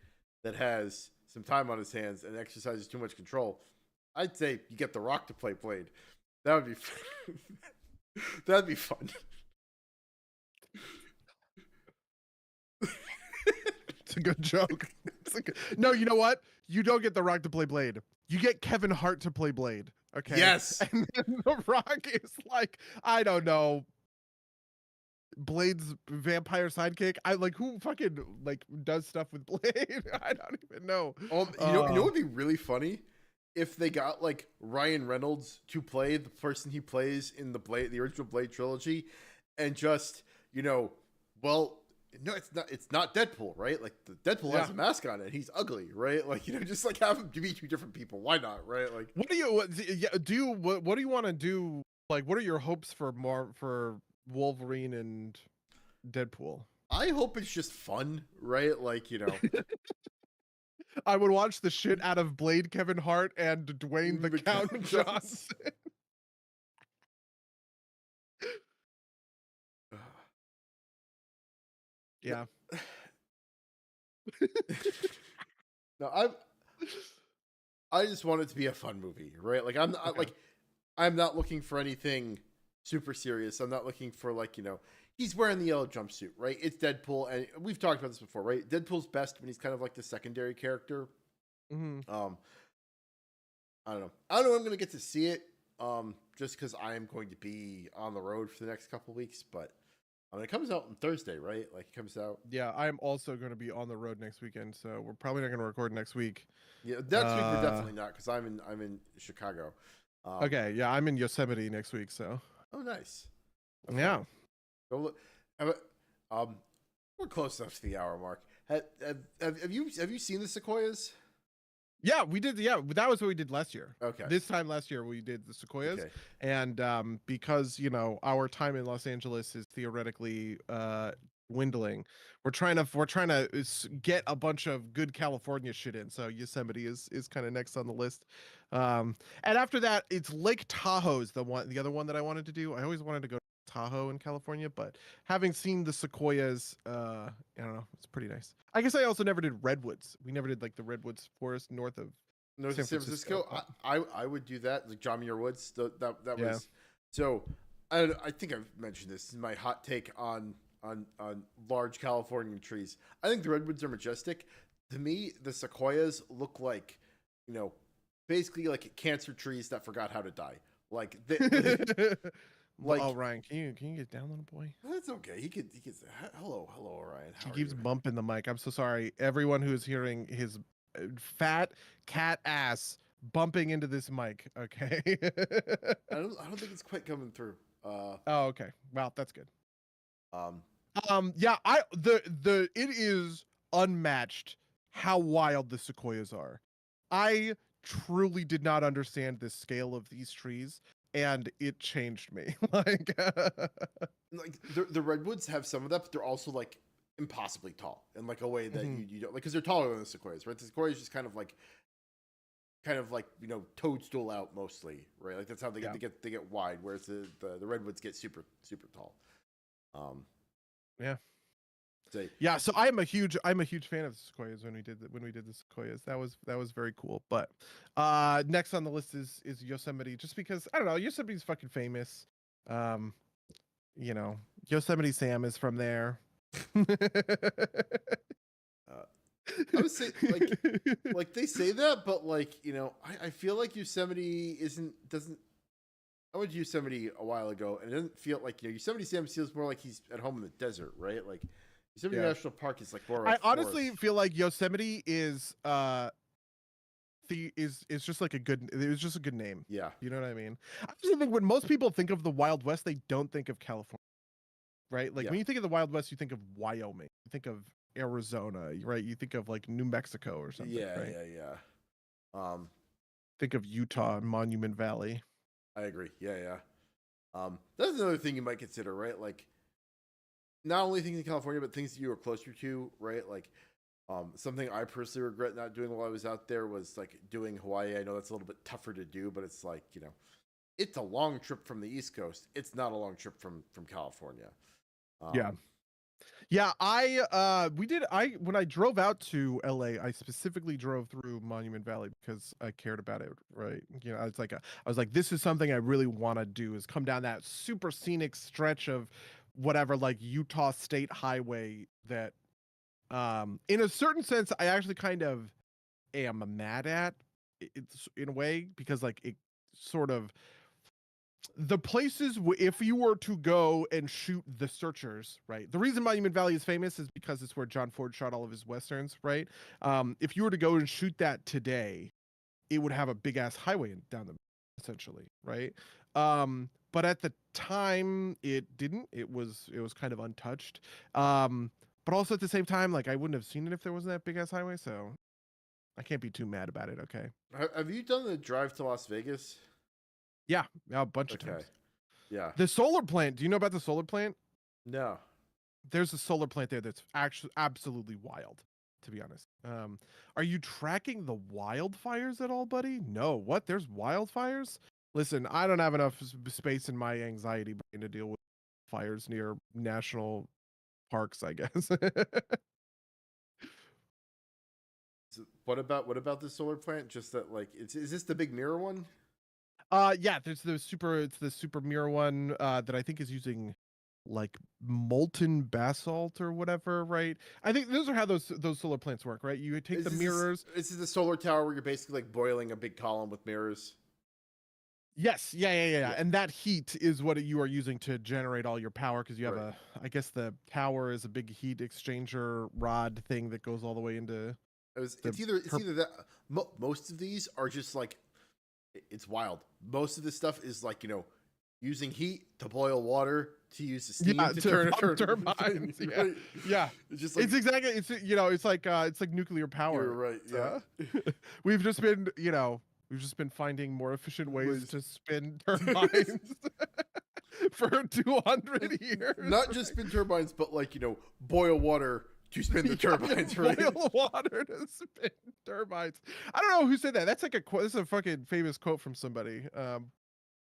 that has some time on his hands and exercises too much control, I'd say you get The Rock to play Blade. That would be that'd be fun. It's a good joke. No, you know what? You don't get The Rock to play Blade. You get Kevin Hart to play Blade. Okay. Yes. And then The Rock is like, I don't know, Blade's vampire sidekick. I like who fucking like does stuff with Blade. I don't even know. You know what would be really funny? If they got like Ryan Reynolds to play the person he plays in the original Blade trilogy, and just, well, no, it's not Deadpool, right? Like the Deadpool has a mask on it. He's ugly, right? Like, just like have him to be two different people. Why not, right? Like, what do you want to do? Like, what are your hopes for Wolverine and Deadpool? I hope it's just fun, right? Like, I would watch the shit out of Blade Kevin Hart and Dwayne the Count Johnson. Yeah. No, I just want it to be a fun movie, right? Like Okay. I'm not looking for anything super serious. I'm not looking for like, he's wearing the yellow jumpsuit, right? It's Deadpool, and we've talked about this before, right? Deadpool's best when he's kind of like the secondary character. Hmm. Um, I don't know. I don't know when I'm gonna get to see it. Just because I am going to be on the road for the next couple of weeks, but it comes out on Thursday, right? Like it comes out. Yeah, I'm also going to be on the road next weekend, so we're probably not going to record next week. Yeah, next week we're definitely not because I'm in Chicago. Um, Okay, yeah, I'm in Yosemite next week, so oh nice. Have fun. yeah. Go look. Have a, um, we're close enough to the hour mark. Have you seen the Sequoias? Yeah, we did. Yeah, that was what we did last year. Okay. This time last year, we did the Sequoias, Okay. and because our time in Los Angeles is theoretically dwindling, we're trying to get a bunch of good California shit in. So Yosemite is kind of next on the list, and after that, it's Lake Tahoe's the other one that I wanted to do. I always wanted to go to Tahoe in California, but having seen the Sequoias, I don't know, it's pretty nice. I guess I also never did redwoods. We never did like the redwoods forest north of North of San San Francisco. Francisco. I would do that, like John Muir Woods. That Yeah. was so. I think I've mentioned this. This is my hot take on large Californian trees. I think the redwoods are majestic. To me, the sequoias look like, you know, basically like cancer trees that forgot how to die. Like Oh, like Ryan, can you get down, little boy? that's okay. He could. Hello, Orion. He How are keeps you? bumping the mic. I'm so sorry. Everyone who is hearing his fat cat ass bumping into this mic. Okay. I don't think it's quite coming through. Oh, okay. Well, that's good. Um, Yeah, it is unmatched how wild the sequoias are. I truly did not understand the scale of these trees, and it changed me. Like, like the redwoods have some of that, but they're also like impossibly tall in like a way that mhm, you don't like because they're taller than the sequoias, right? The sequoias just kind of like toadstool out mostly, right? Like that's how yeah, they get wide, whereas the redwoods get super tall. Um, yeah. say Yeah, so I'm a huge fan of the sequoias when we did the sequoias. That was very cool. But next on the list is Yosemite, just because I don't know, Yosemite's fucking famous. Um, Yosemite Sam is from there. uh, I would say like they say that, but like I feel like Yosemite isn't doesn't. I went to Yosemite a while ago, and it doesn't feel like Yosemite Sam feels more like he's at home in the desert, right? Like Yosemite Yeah. National Park is like more of I a honestly forest. feel like Yosemite is just like it was just a good name. Yeah, You know what I mean? I actually think when most people think of the Wild West, they don't think of California, right? Like yeah, when you think of the Wild West, you think of Wyoming, you think of Arizona, right? You think of like New Mexico or something, yeah, right? yeah, yeah. Um, Think of Utah and Monument Valley. I agree. Yeah, yeah. That's another thing you might consider, right? Like not only things in California, but things that you were closer to, right? Like, something I personally regret not doing while I was out there was like doing Hawaii. I know that's a little bit tougher to do, but it's like it's a long trip from the East Coast. It's not a long trip from California. Yeah. Um, Yeah, when I drove out to LA, I specifically drove through Monument Valley because I cared about it, right? I was like, this is something I really want to do, is come down that super scenic stretch of whatever, like Utah State Highway that in a certain sense I actually kind of am mad at. It's in a way because like it sort of the places if you were to go and shoot The Searchers, right? The reason Monument Valley is famous is because it's where John Ford shot all of his westerns, right? If you were to go and shoot that today, it would have a big ass highway down the essentially, right? But at the time, it didn't. It was kind of untouched. But also at the same time, like I wouldn't have seen it if there wasn't that big ass highway, so I can't be too mad about it. Okay. have you done the drive to Las Vegas? Yeah, a bunch of Okay, times. yeah, The solar plant. Do you know about the solar plant? no, There's a solar plant there that's actually absolutely wild, to be honest. Are you tracking the wildfires at all, buddy? No. What? There's wildfires? Listen, I don't have enough space in my anxiety brain to deal with fires near national parks, I guess. What about the solar plant? Just that, like, is this the big mirror one? Yeah, there's it's the super mirror one that I think is using like molten basalt or whatever, right? I think those are how those solar plants work, right? You take the mirrors. This is the solar tower where you're basically like boiling a big column with mirrors. Yes, yeah. Yeah, And that heat is what you are using to generate all your power because you have right. I guess the tower is a big heat exchanger rod thing that goes all the way into the It's either that most of these are just like it's wild. Most of this stuff is like using heat to boil water to use the steam yeah, to to turn a pump turbines. Yeah. right? Yeah. It's just like It's like nuclear power. you're right. Yeah. We've just been, we've just been finding more efficient ways to spin turbines for 200 years. Not just spin turbines, but like boil water to spin the turbines, right? Boil water to spin turbines. I don't know who said that. That's like a quote. This is a fucking famous quote from somebody.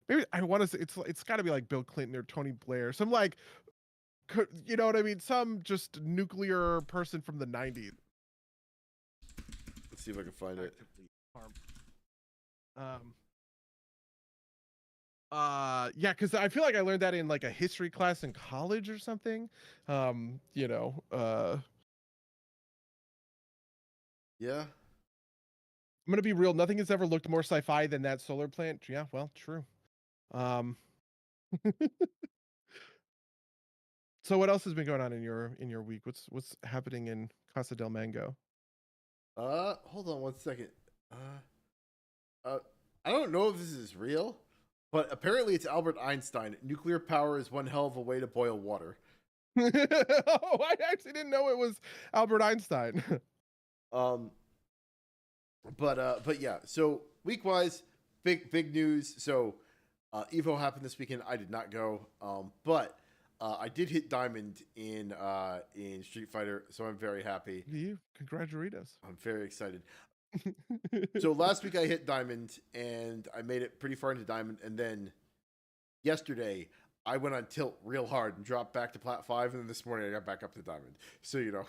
Maybe I want to say it's got to be like Bill Clinton or Tony Blair. Some like, you know what I mean? Some just nuclear person from the 90s. Let's see if I can find it. Yeah, because I feel like I learned that in like a history class in college or something. Yeah. I'm gonna be real. Nothing has ever looked more sci-fi than that solar plant. Yeah, well, true. Um, so what else has been going on in your week? What's happening in Casa del Mango? Hold on one second. I don't know if this is real, but apparently it's Albert Einstein. Nuclear power is one hell of a way to boil water. Oh, I actually didn't know it was Albert Einstein. But yeah. So week wise, big news. So, Evo happened this weekend. I did not go. But I did hit diamond in Street Fighter, so I'm very happy. You congratulate us. I'm very excited. So last week I hit diamond and I made it pretty far into diamond, and then yesterday I went on tilt real hard and dropped back to plat 5, and then this morning I got back up to diamond. So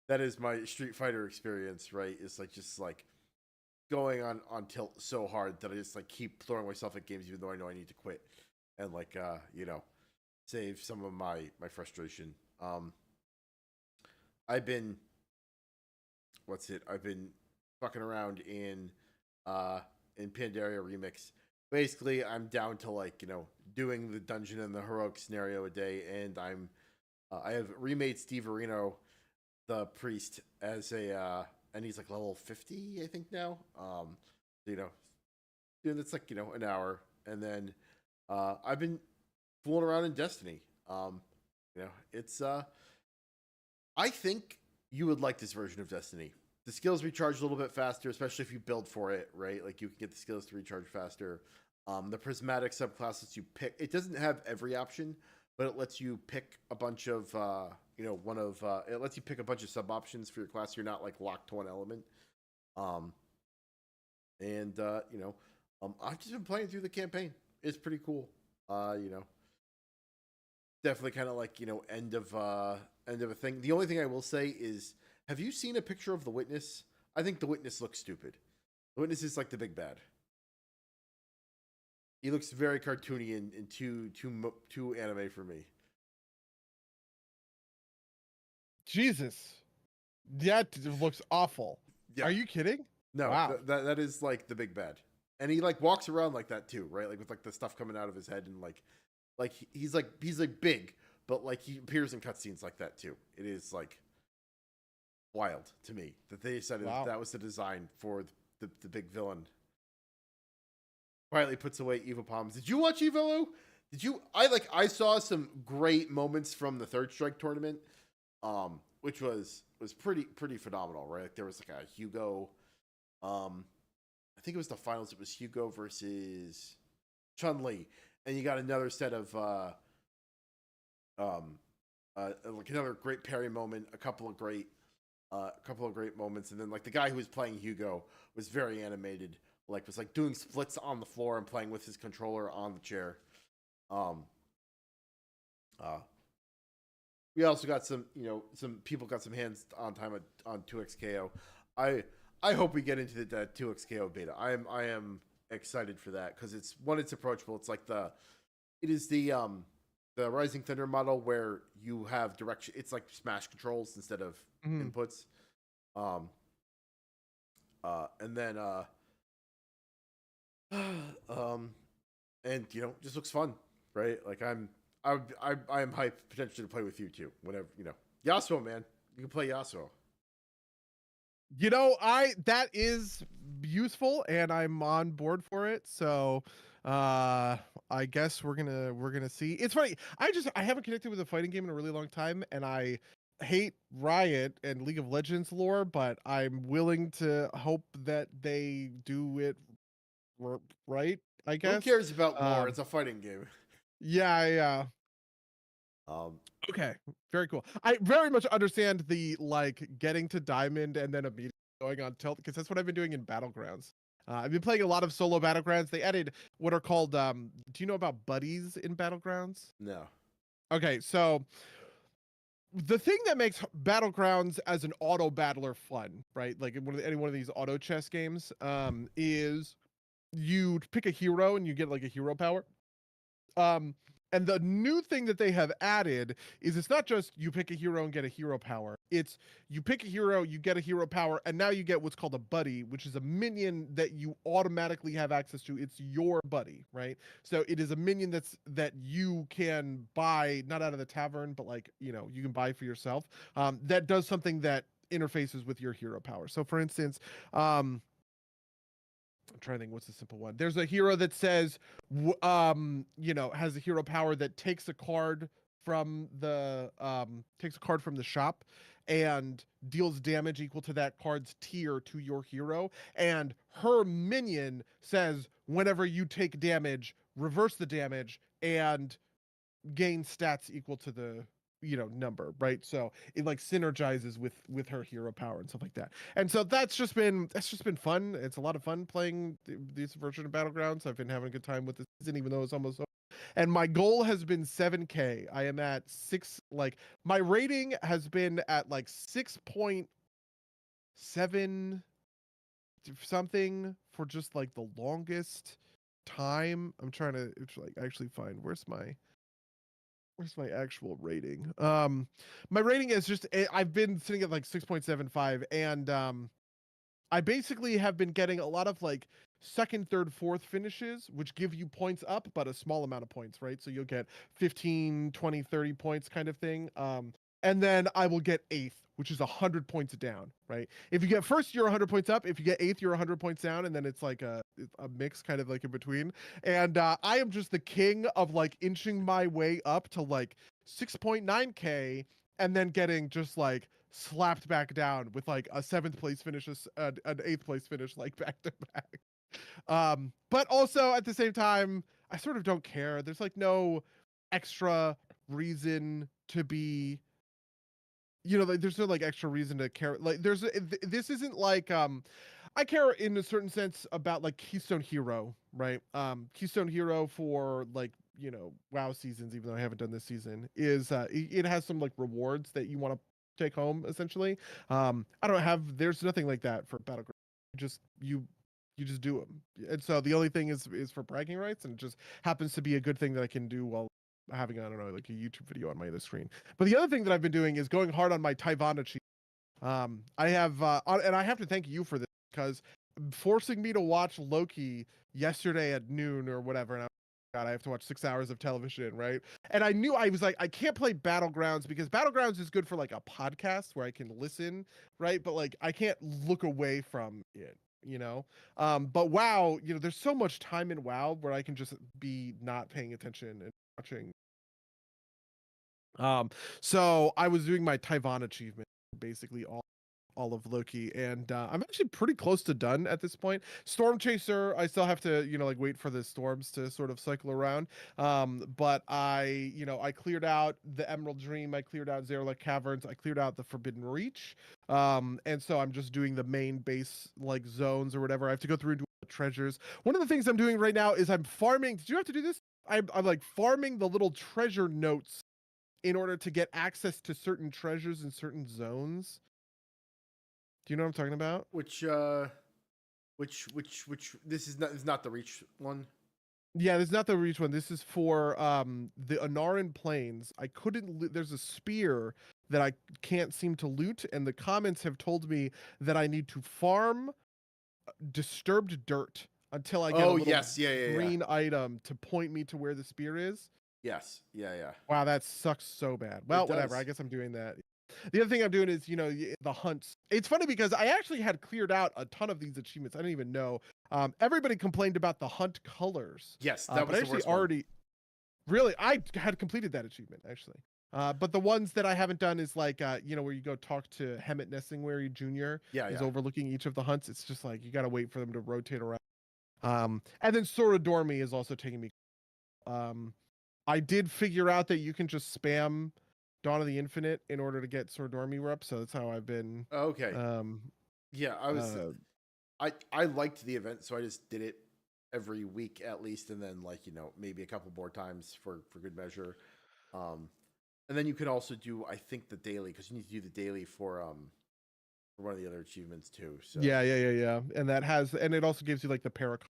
that is my Street Fighter experience, right? It's like just like going on tilt so hard that I just like keep throwing myself at games even though I know I need to quit and like save some of my frustration. I've been fucking around in Pandaria Remix. Basically, I'm down to like doing the dungeon and the heroic scenario a day, and I have remade Steve Areno, the priest, as a and he's like level 50, I think now. Doing that's like an hour, and then I've been fooling around in Destiny. It's I think you would like this version of Destiny. The skills recharge a little bit faster, especially if you build for it, right? Like you can get the skills to recharge faster. The prismatic subclasses you pick, it doesn't have every option, but it lets you pick a bunch of, it lets you pick a bunch of sub options for your class. So you're not like locked to one element. I've just been playing through the campaign. It's pretty cool. Definitely kind of like end of a thing. The only thing I will say is, have you seen a picture of the Witness? I think the Witness looks stupid. The Witness is like the big bad. He looks very cartoony and too anime for me. Jesus, that looks awful. Yeah. Are you kidding? No, wow. That is like the big bad, and he like walks around like that too, right? Like with like the stuff coming out of his head, and like he's big, but like he appears in cutscenes like that too. It is like wild to me that they decided that was the design for the big villain. Quietly puts away Evo Palms. Did you watch Evo? Did you? I saw some great moments from the Third Strike tournament, which was pretty phenomenal, right? Like there was like a Hugo, I think it was the finals. It was Hugo versus Chun-Li, and you got another set of like another great parry moment, a couple of great moments, and then like the guy who was playing Hugo was very animated. Like was like doing splits on the floor and playing with his controller on the chair. It we also got some, some people got some hands on time on 2xKO. I hope we get into the 2xKO beta. I am excited for that because it's approachable. It's like it is the Rising Thunder model where you have direction. It's like Smash controls instead of inputs. And then and just looks fun, right? Like I am hyped potentially to play with you too. Whenever Yasuo, man, you can play Yasuo. That is useful, and I'm on board for it. So I guess we're gonna see. It's funny. I haven't connected with a fighting game in a really long time, and I hate Riot and League of Legends lore, but I'm willing to hope that they do it right. I guess. Who cares about lore? It's a fighting game. Yeah. Okay, very cool. I very much understand the getting to diamond and then immediately going on tilt, because that's what I've been doing in Battlegrounds. I've been playing a lot of solo Battlegrounds. They added what are called do you know about buddies in Battlegrounds? No. Okay, so the thing that makes Battlegrounds as an auto battler fun, right? Like in any one of these auto chess games, is you pick a hero and you get like a hero power. And the new thing that they have added is it's not just you pick a hero and get a hero power. It's you pick a hero, you get a hero power, and now you get what's called a buddy, which is a minion that you automatically have access to. It's your buddy, right? So it is a minion that you can buy, not out of the tavern, but you can buy for yourself. That does something that interfaces with your hero power. So for instance, I'm trying to think what's the simple one. There's a hero that says, has a hero power that takes a card from the shop and deals damage equal to that card's tier to your hero. And her minion says, whenever you take damage, reverse the damage and gain stats equal to the number, right? So it synergizes with her hero power and stuff like that. And so that's just been fun. It's a lot of fun playing this version of Battlegrounds. I've been having a good time with this season, even though it's almost over. And my goal has been 7K. I am at 6. My rating has been at 6.7 something for just the longest time. I'm trying to actually find where's my actual rating. My rating is just I've been sitting at 6.75, and I basically have been getting a lot of second, third, fourth finishes, which give you points up, but a small amount of points, right? So you'll get 15, 20, 30 points kind of thing. And then I will get 8th, which is 100 points down, right? If you get first, you're 100 points up. If you get 8th, you're 100 points down, and then it's a mix kind of in between. And I am just the king of inching my way up to 6.9K, and then getting just slapped back down with a 7th place finish, an 8th place finish back to back. But also at the same time, I sort of don't care. There's no extra reason to be, there's no extra reason to care. This isn't I care in a certain sense about Keystone Hero, right? Keystone Hero for WoW seasons, even though I haven't done this season, is it has some rewards that you want to take home essentially. There's nothing like that for Battleground. You just do them. And so the only thing is for bragging rights, and it just happens to be a good thing that I can do while having, I don't know, a YouTube video on my other screen. But the other thing that I've been doing is going hard on my Taiwan achievement. I have, and I have to thank you for this, because forcing me to watch Loki yesterday at noon or whatever, and God, I have to watch 6 hours of television, right? And I knew, I was I can't play Battlegrounds, because Battlegrounds is good for a podcast where I can listen, right? But I can't look away from it. But WoW, there's so much time in WoW where I can just be not paying attention and watching. So I was doing my Taiwan achievement, basically all of Loki, and I'm actually pretty close to done at this point. Storm Chaser, I still have to wait for the storms to sort of cycle around. But I cleared out the Emerald Dream, I cleared out Zerlek Caverns, I cleared out the Forbidden Reach, and so I'm just doing the main base zones or whatever. I have to go through and do the treasures. One of the things I'm doing right now is I'm farming. Did you have to do this? I'm farming the little treasure notes in order to get access to certain treasures in certain zones. Do you know what I'm talking about? Which this is not the Reach one. Yeah, this is not the Reach one. This is for the Anaran Plains. I couldn't. There's a spear that I can't seem to loot, and the comments have told me that I need to farm disturbed dirt until I get a little green item to point me to where the spear is. Yes. Yeah. Wow, that sucks so bad. Well, whatever. I guess I'm doing that. The other thing I'm doing is, the hunts. It's funny because I actually had cleared out a ton of these achievements. I didn't even know. Everybody complained about the hunt colors. Yes, that was the worst one. Really, I had completed that achievement, actually. But the ones that I haven't done is like, where you go talk to Hemet Nessingwary Jr. He's overlooking each of the hunts. It's just like, you got to wait for them to rotate around. And then Soradormi is also taking me. I did figure out that you can just spam Dawn of the Infinite in order to get Soradormi rep, so that's how I've been. Okay. Yeah, I liked the event, so I just did it every week at least, and then maybe a couple more times for good measure. And then you can also do, I think, the daily, because you need to do the daily for one of the other achievements too. So yeah, and it also gives you like the paracon.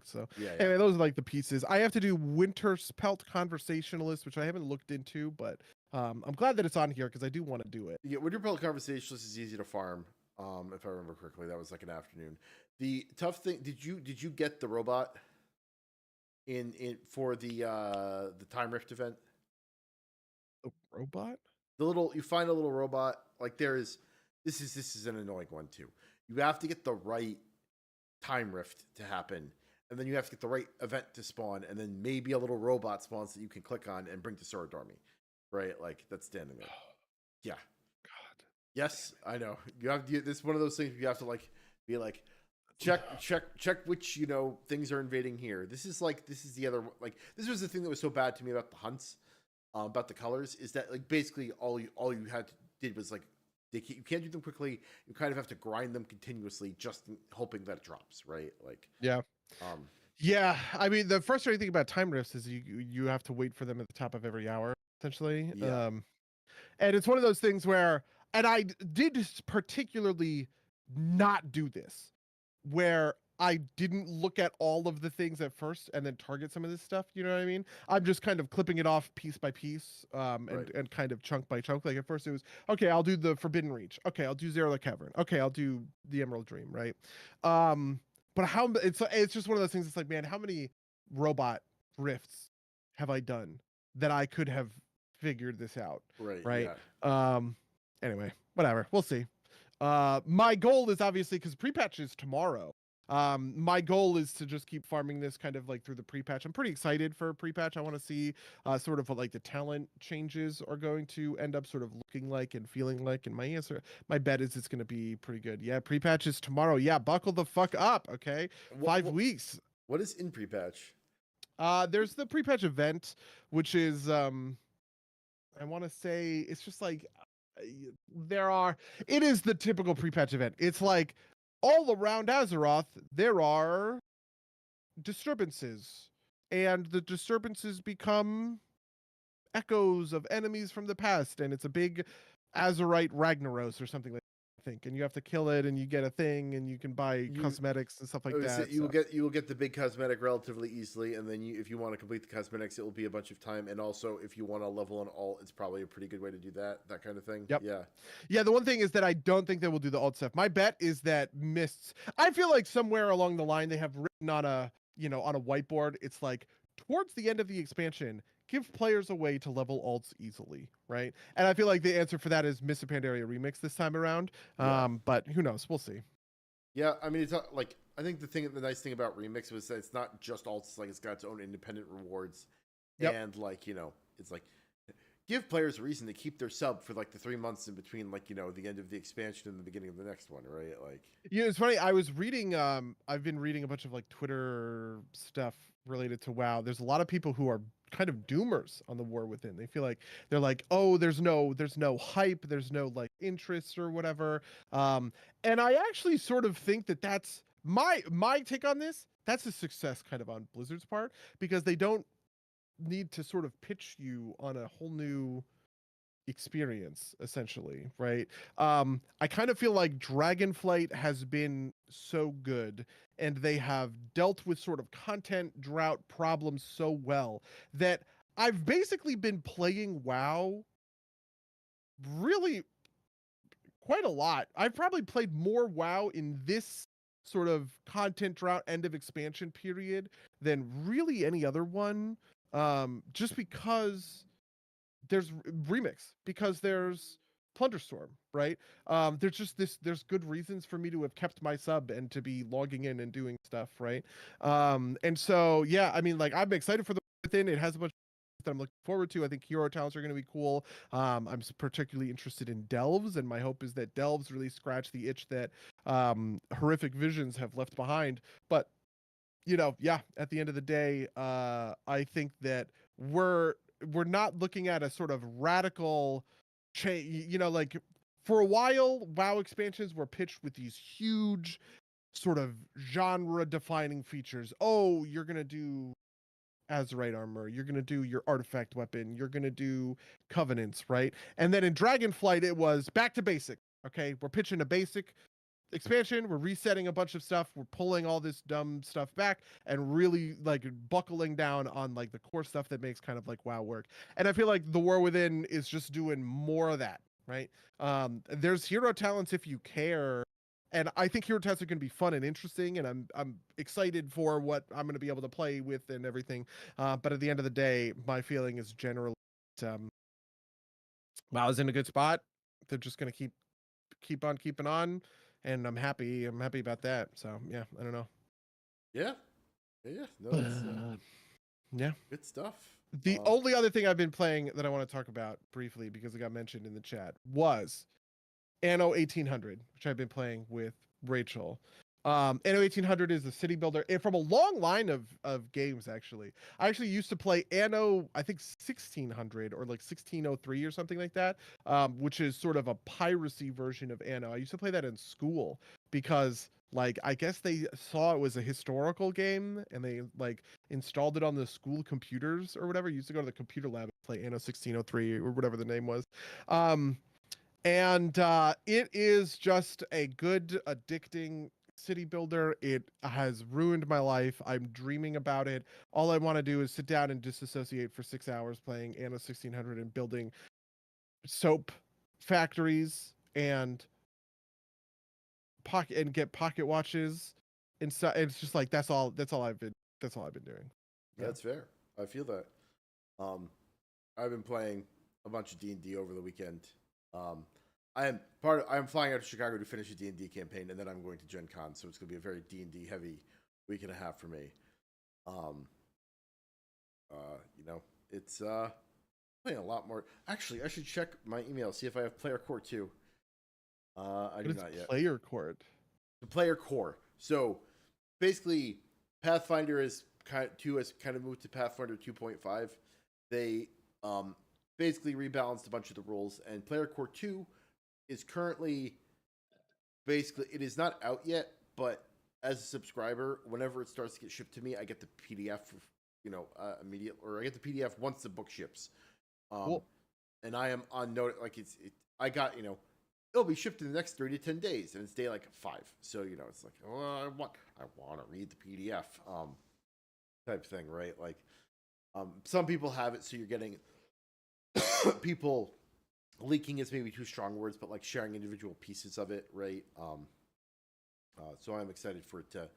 So anyway, those are like the pieces. I have to do Winterspelt Conversationalist, which I haven't looked into, but I'm glad that it's on here because I do want to do it. Yeah, Winterspelt Conversationalist is easy to farm. If I remember correctly, that was like an afternoon. The tough thing, did you get the robot in for the Time Rift event? The robot? You find a little robot. Like this is an annoying one too. You have to get the right Time Rift to happen. And then you have to get the right event to spawn, and then maybe a little robot spawns that you can click on and bring to Soradormi, right? Like that's standing there. Yeah. God. Yes, I know. You have to. This is one of those things you have to be like, check which things are invading here. This is the other this was the thing that was so bad to me about the hunts, about the colors, is that basically all you did was you can't do them quickly. You kind of have to grind them continuously, just hoping that it drops, right? Yeah. I mean, the frustrating thing about time rifts is you have to wait for them at the top of every hour, essentially. Yeah. And it's one of those things where, and I did particularly not do this, where I didn't look at all of the things at first and then target some of this stuff. You know what I mean? I'm just kind of clipping it off piece by piece, and kind of chunk by chunk. Like at first it was, okay, I'll do the Forbidden Reach. Okay, I'll do Zero the Cavern. Okay, I'll do the Emerald Dream, right? But it's just one of those things. It's like, man, how many robot rifts have I done that I could have figured this out? Right. Yeah. Anyway, whatever. We'll see. My goal is obviously, because pre-patch is tomorrow. My goal is to just keep farming this kind of through the pre-patch. I'm pretty excited for pre-patch. I want to see sort of what the talent changes are going to end up sort of looking like and feeling like. And my bet is it's going to be pretty good. Yeah, pre-patch is tomorrow. Yeah, buckle the fuck up, okay? 5 weeks. What is in pre-patch? There's the pre-patch event, which is I want to say it's just it is the typical pre-patch event. It's all around Azeroth, there are disturbances, and the disturbances become echoes of enemies from the past, and it's a big Azerite Ragnaros or something like that, I think, and you have to kill it, and you get a thing, and you can buy cosmetics and stuff like that. You will get the big cosmetic relatively easily, and then if you want to complete the cosmetics, it will be a bunch of time, and also if you want to level an alt, it's probably a pretty good way to do that kind of thing. Yep. Yeah, the one thing is that I don't think they will do the alt stuff. My bet is that Mists, I feel like somewhere along the line they have written on a whiteboard, it's towards the end of the expansion, give players a way to level alts easily, right? And I feel like the answer for that is Mists of Pandaria Remix this time around. But who knows? We'll see. Yeah, I mean, it's not, I think the nice thing about Remix was that it's not just alts. It's got its own independent rewards, and it's give players a reason to keep their sub for the 3 months in between the end of the expansion and the beginning of the next one, right? It's funny. I was reading. I've been reading a bunch of Twitter stuff related to WoW. There's a lot of people who are kind of doomers on the War Within. They feel they're oh, there's no hype, there's no interest or whatever. And I actually sort of think that that's my take on this. That's a success kind of on Blizzard's part, because they don't need to sort of pitch you on a whole new experience, essentially, right? I kind of feel like Dragonflight has been so good, and they have dealt with sort of content drought problems so well that I've basically been playing WoW really quite a lot. I've probably played more WoW in this sort of content drought end of expansion period than really any other one. Just because there's remix, because there's Plunderstorm, right? There's good reasons for me to have kept my sub and to be logging in and doing stuff, right? And so yeah, I mean, like, I'm excited for the within. It has a bunch that I'm looking forward to. I think hero talents are going to be cool. I'm particularly interested in delves, and my hope is that delves really scratch the itch that horrific visions have left behind. But yeah, at the end of the day, I think that we're not looking at a sort of radical change. Like, for a while, WoW expansions were pitched with these huge sort of genre defining features. Oh, you're gonna do Azerite armor, you're gonna do your artifact weapon, you're gonna do covenants, right? And then in Dragonflight, it was back to basic. Okay, we're pitching a basic expansion, we're resetting a bunch of stuff, we're pulling all this dumb stuff back and really like buckling down on like the core stuff that makes kind of like WoW work. And I feel like the War Within is just doing more of that, right? There's hero talents if you care, and I think hero talents are going to be fun and interesting, and I'm excited for what I'm going to be able to play with and everything. But at the end of the day, my feeling is generally WoW's in a good spot. They're just going to keep on keeping on, and I'm happy about that. So yeah, I don't know. Yeah. No, it's Yeah, good stuff. the only other thing I've been playing that I want to talk about briefly, because it got mentioned in the chat, was Anno 1800, which I've been playing with Rachel. Anno 1800 is a city builder from a long line of games, actually. I actually used to play Anno, I think 1600 or like 1603 or something like that, which is sort of a piracy version of Anno. I used to play that in school because, like, I guess they saw it was a historical game and they like installed it on the school computers or whatever. I used to go to the computer lab and play Anno 1603 or whatever the name was. And it is just a good, addicting city builder. It has ruined my life. I'm dreaming about it. All I want to do is sit down and disassociate for 6 hours playing Anno 1600 and building soap factories and get pocket watches and stuff. It's just like that's all I've been doing. Yeah, that's fair. I feel that. I've been playing a bunch of D&D over the weekend. I'm flying out to Chicago to finish a D&D campaign, and then I'm going to Gen Con, so it's going to be a very D&D heavy week and a half for me. It's playing a lot more. Actually, I should check my email, see if I have Player Core 2. I do not yet. Player Core. The Player Core. So basically, Pathfinder has kind of moved to Pathfinder 2.5. They basically rebalanced a bunch of the rules, and Player Core 2 is currently it is not out yet, but as a subscriber, whenever it starts to get shipped to me, I get the PDF immediate, or I get the PDF once the book ships. Cool. And I am on note, like I got, it'll be shipped in the next 3 to 10 days, and it's day like 5. So, it's like, oh, I want to read the PDF type thing, right? Like, some people have it, so you're getting people leaking is maybe too strong words, but like sharing individual pieces of it, right? So I'm excited for it to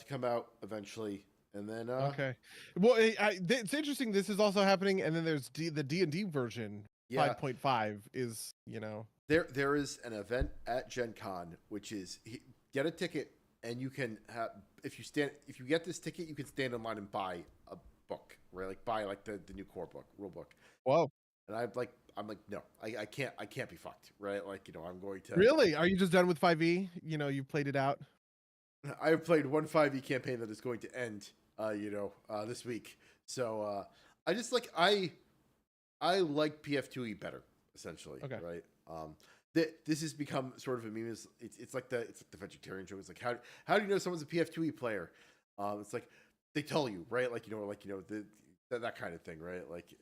come out eventually, and then okay. Well, it's interesting. This is also happening, and then there's the D&D version. 5.5 is there is an event at Gen Con, which is get a ticket, and you can have if you get this ticket, you can stand in line and buy a book, right? Like buy like the new core book, rule book. Whoa. And I'm like, no, I can't be fucked, right? Like, I'm going to. Really? Are you just done with 5e? You've played it out? I've played one 5e campaign that is going to end, this week. So, I just like, I like PF2E better, essentially. Okay. Right. This has become sort of a meme. It's like the vegetarian joke. It's like, how do you know someone's a PF2E player? It's like, they tell you, right? Like, that kind of thing, right? Like,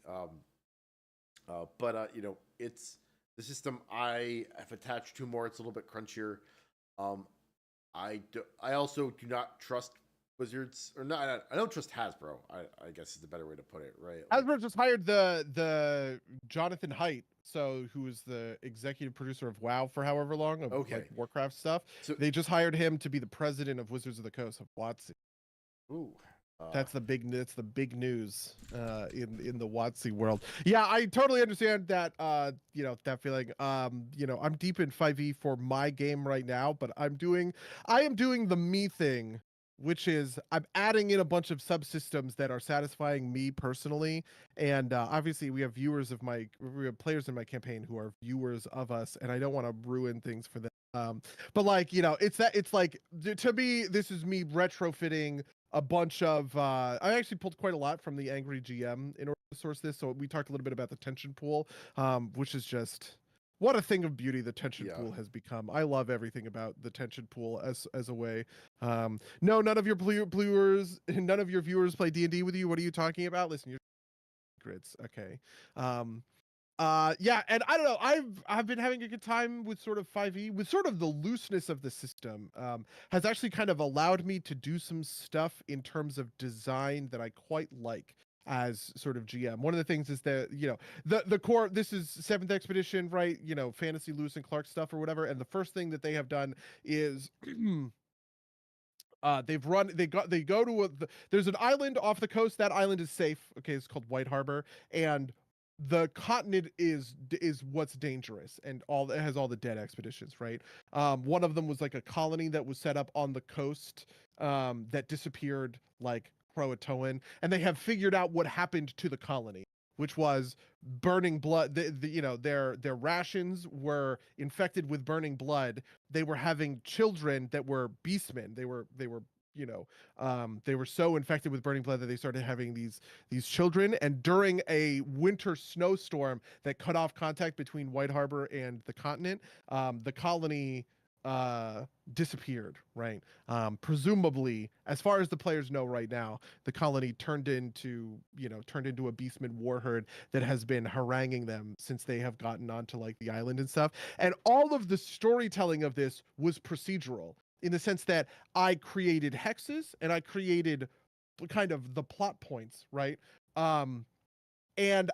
But it's the system I have attached to more. It's a little bit crunchier. Um, I also do not trust Wizards, or not. I don't trust Hasbro. I guess is the better way to put it, right? Like, Hasbro just hired the Jonathan Haidt, who was the executive producer of WoW for however long, of okay, like Warcraft stuff. so They just hired him to be the president of Wizards of the Coast of WotC. ooh, That's the big news in the WotC world. Yeah, I totally understand that that feeling. I'm deep in 5e for my game right now, but I am doing the me thing, which is I'm adding in a bunch of subsystems that are satisfying me personally. And obviously we have players in my campaign who are viewers of us, and I don't want to ruin things for them. But it's like, to me, this is me retrofitting a bunch of I actually pulled quite a lot from the Angry GM in order to source this. So we talked a little bit about the tension pool, which is just what a thing of beauty the tension pool has become. I love everything about the tension pool as a way. No, none of your viewers play D&D with you. What are you talking about? Listen, you're secrets. Okay. Yeah, and I don't know, I've been having a good time with sort of 5e, with sort of the looseness of the system. Has actually kind of allowed me to do some stuff in terms of design that I quite like as sort of GM. One of the things is that, the core, this is 7th Expedition, right? Fantasy Lewis and Clark stuff or whatever, and the first thing that they have done is they go to there's an island off the coast. That island is safe. Okay, it's called White Harbor, and the continent is what's dangerous, and it has all the dead expeditions, right? One of them was like a colony that was set up on the coast, that disappeared like Croatoan, and they have figured out what happened to the colony, which was burning blood. Their rations were infected with burning blood. They were having children that were beastmen. They were they were so infected with burning blood that they started having these children. And during a winter snowstorm that cut off contact between White Harbor and the continent, the colony disappeared, right? Presumably, as far as the players know right now, the colony turned into a beastman war herd that has been haranguing them since they have gotten onto like the island and stuff. And all of the storytelling of this was procedural, in the sense that I created hexes and I created kind of the plot points, right? And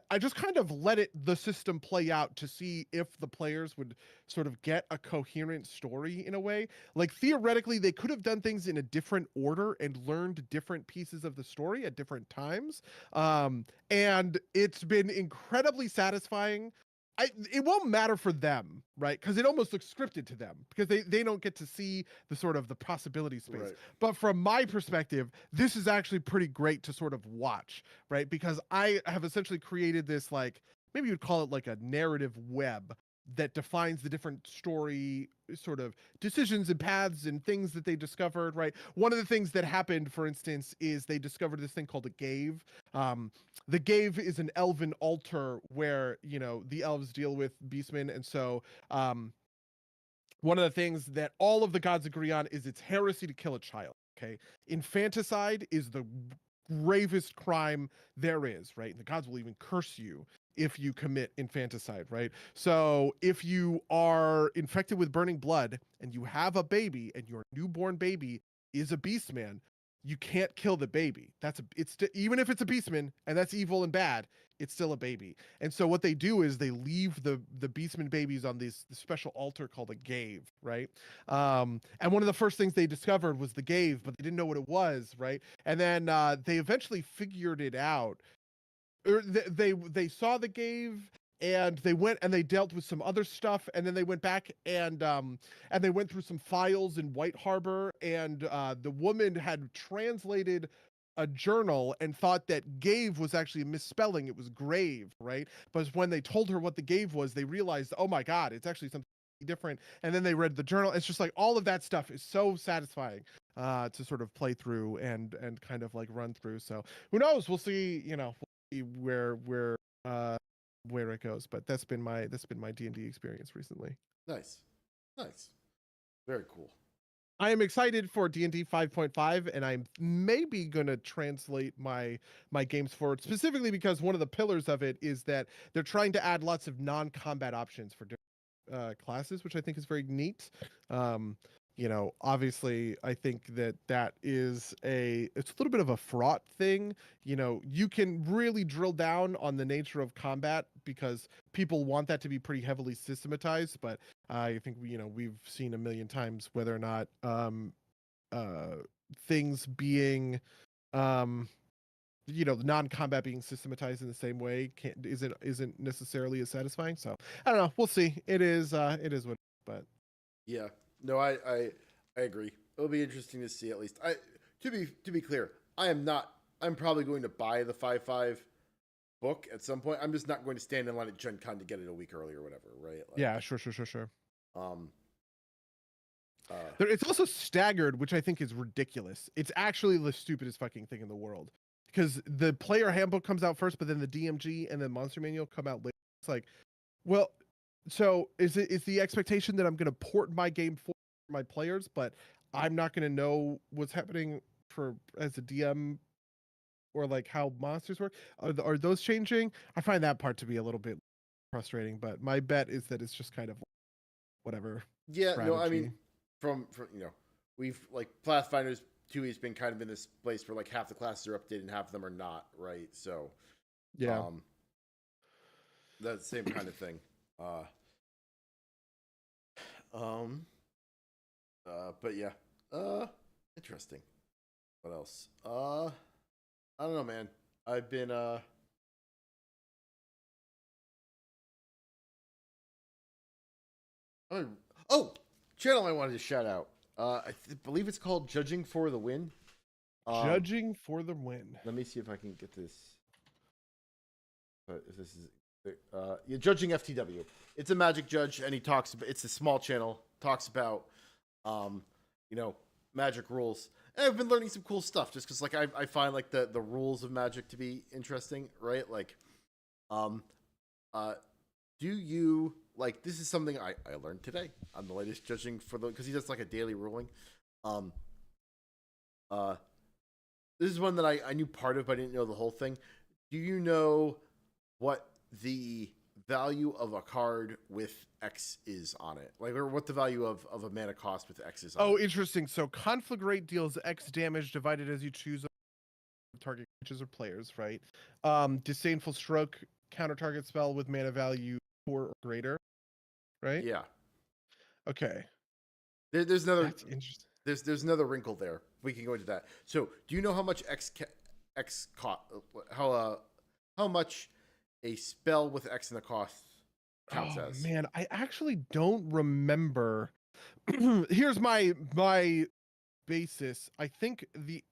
I just kind of let the system play out to see if the players would sort of get a coherent story in a way. Like, theoretically, they could have done things in a different order and learned different pieces of the story at different times. And it's been incredibly satisfying. It won't matter for them, right? Because it almost looks scripted to them, because they don't get to see the sort of the possibility space. Right. But from my perspective, this is actually pretty great to sort of watch, right? Because I have essentially created this, like, maybe you'd call it like a narrative web that defines the different story sort of decisions and paths and things that they discovered, right? One of the things that happened, for instance, is they discovered this thing called a Gave. The Gave is an elven altar where, the elves deal with beastmen. And so one of the things that all of the gods agree on is it's heresy to kill a child, okay? Infanticide is the gravest crime there is, right? And the gods will even curse you if you commit infanticide, right? So if you are infected with burning blood and you have a baby and your newborn baby is a beastman, you can't kill the baby. Even if it's a beastman and that's evil and bad, it's still a baby. And so what they do is they leave the beastman babies on this special altar called a Gave, right? And one of the first things they discovered was the Gave, but they didn't know what it was, right? And then they eventually figured it out. Or they saw the Gave, and they went and they dealt with some other stuff, and then they went back and they went through some files in White Harbor, and the woman had translated a journal and thought that Gave was actually a misspelling. It was grave, right? But when they told her what the Gave was, they realized, oh my God, it's actually something different. And then they read the journal. It's just like all of that stuff is so satisfying to sort of play through and kind of like run through. So who knows? We'll see, where it goes. But that's been my D&D experience recently. Nice. Very cool. I am excited for D&D 5.5, and I'm maybe going to translate my games forward, specifically because one of the pillars of it is that they're trying to add lots of non-combat options for different classes, which I think is very neat. Obviously, I think that is it's a little bit of a fraught thing. You can really drill down on the nature of combat because people want that to be pretty heavily systematized, but I think we've seen a million times whether or not things being non-combat being systematized in the same way isn't necessarily as satisfying. So I don't know. We'll see. It is what. But Yeah, no, I agree. It'll be interesting to see at least. To be clear, I'm probably going to buy the 5.5 book at some point. I'm just not going to stand in line at Gen Con to get it a week early or whatever, right? Yeah, sure. Um, It's also staggered, which I think is ridiculous. It's actually the stupidest fucking thing in the world because the player handbook comes out first, but then the DMG and the monster manual come out later. It's like, well, so is the expectation that I'm going to port my game for my players, but I'm not going to know what's happening as a DM or like how monsters work? Are those changing? I find that part to be a little bit frustrating, but my bet is that it's just kind of whatever yeah, strategy. no, I mean, from we've like Pathfinders 2 has been kind of in this place where like half the classes are updated and half of them are not, right? So yeah, that's the same kind of thing. But yeah, interesting. What else? I don't know, man. I've been channel I wanted to shout out. Believe it's called Judging for the Win. Judging for the Win. Let me see if I can get this. But if this is Judging FTW. It's a Magic judge, and he talks about. It's a small channel. Talks about, Magic rules. And I've been learning some cool stuff just because, like, I find like the rules of Magic to be interesting, right? Like, do you like this is something I learned today on the latest Judging for the because he does like a daily ruling. This is one that I knew part of, but I didn't know the whole thing. Do you know what the value of a card with X is on it? Like, or what the value of a mana cost with X is on it? Oh, interesting. So Conflagrate deals X damage divided as you choose target creatures or players, right? Disdainful Stroke, counter target spell with mana value 4 or greater, right? Yeah. Okay. There's another. That's interesting. There's another wrinkle there. We can go into that. So, do you know how much X cost? How much a spell with X in the cost counts as? Man, I actually don't remember. Here's my basis. I think the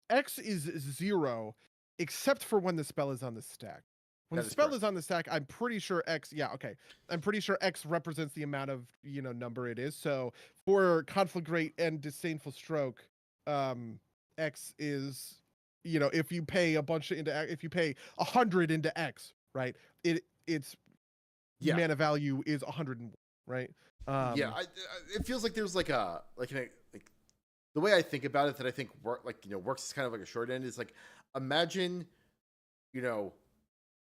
X is 0, except for when the spell is on the stack. When the spell is on the stack, I'm pretty sure X. Yeah, okay. I'm pretty sure X represents the amount of number it is. So for Conflagrate and Disdainful Stroke, X is if you pay a bunch if you pay 100 into X, right? Its mana value is 101, right? It feels like there's like the way I think about it that I think works is kind of like a short end is like imagine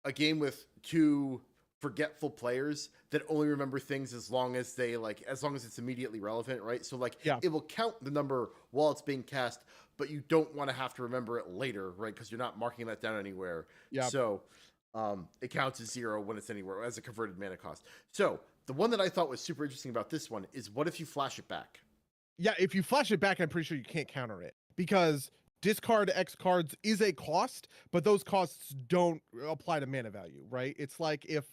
a game with 2 forgetful players that only remember things as long as it's immediately relevant, right? So it will count the number while it's being cast, but you don't want to have to remember it later, right? Because you're not marking that down anywhere. Yeah. So it counts as 0 when it's anywhere as a converted mana cost. So the one that I thought was super interesting about this one is what if you flash it back? Yeah, if you flash it back, I'm pretty sure you can't counter it because discard X cards is a cost, but those costs don't apply to mana value, right? It's like if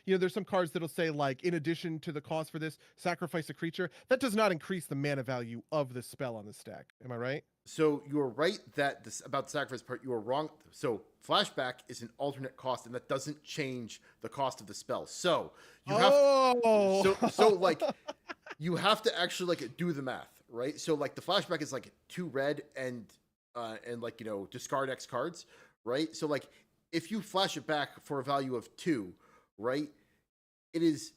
there's some cards that'll say like in addition to the cost for this, sacrifice a creature. That does not increase the mana value of the spell on the stack. Am I right? So you are right that about the sacrifice part. You are wrong. So flashback is an alternate cost, and that doesn't change the cost of the spell. So you have so like you have to actually do the math, right? So like the flashback is like 2 red and discard X cards, right? So like if you flash it back for a value of 2, right, it is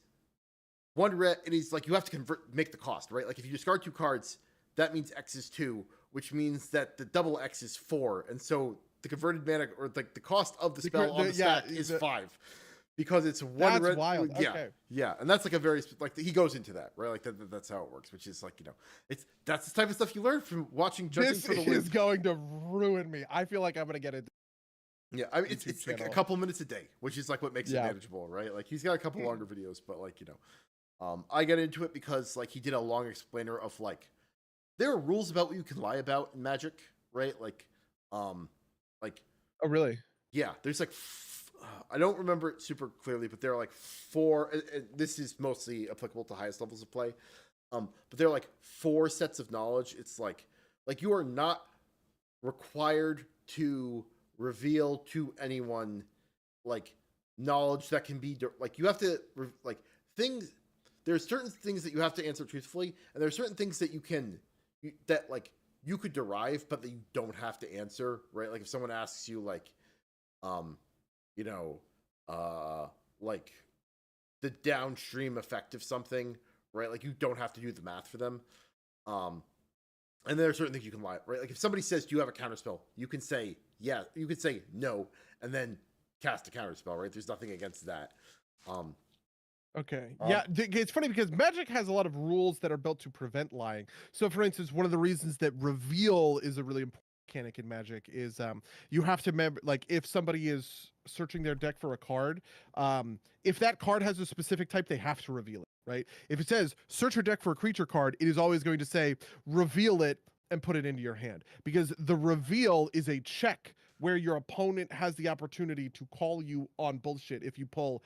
one red, and he's like, you have to make the cost, right? Like if you discard 2 cards, that means X is 2, which means that the double X is 4, and so the converted mana, or like the cost of the spell on the stack is 5, because it's one that's red. Wild. Yeah, okay. yeah, and that's like a very like he goes into that, right? Like that's how it works, which is like, you know, that's the type of stuff you learn from watching Judging This for the is Loop. going to ruin me. I feel like I'm gonna get it. Yeah, I mean, it's like a couple minutes a day, which is like what makes it manageable, right? Like he's got a couple longer videos, but like, you know, I get into it because like he did a long explainer of like there are rules about what you can lie about in Magic, right? Like, Oh, really? yeah, there's like I don't remember it super clearly, but there are like 4. This is mostly applicable to highest levels of play, but there are like 4 sets of knowledge. It's like you are not required to reveal to anyone like knowledge that can be like you have to like things. There's certain things that you have to answer truthfully, and there's certain things that that like you could derive, but that you don't have to answer, right? Like if someone asks you like, you know, like the downstream effect of something, right? Like you don't have to do the math for them. And there are certain things you can lie, right? Like if somebody says, "Do you have a counterspell?" You can say, "Yeah." You can say no, and then cast a counterspell, right? There's nothing against that. Okay. Yeah, it's funny because Magic has a lot of rules that are built to prevent lying. So, for instance, one of the reasons that reveal is a really important mechanic in Magic is you have to remember, like, if somebody is searching their deck for a card, if that card has a specific type, they have to reveal it, right? If it says search your deck for a creature card, it is always going to say reveal it and put it into your hand, because the reveal is a check where your opponent has the opportunity to call you on bullshit if you pull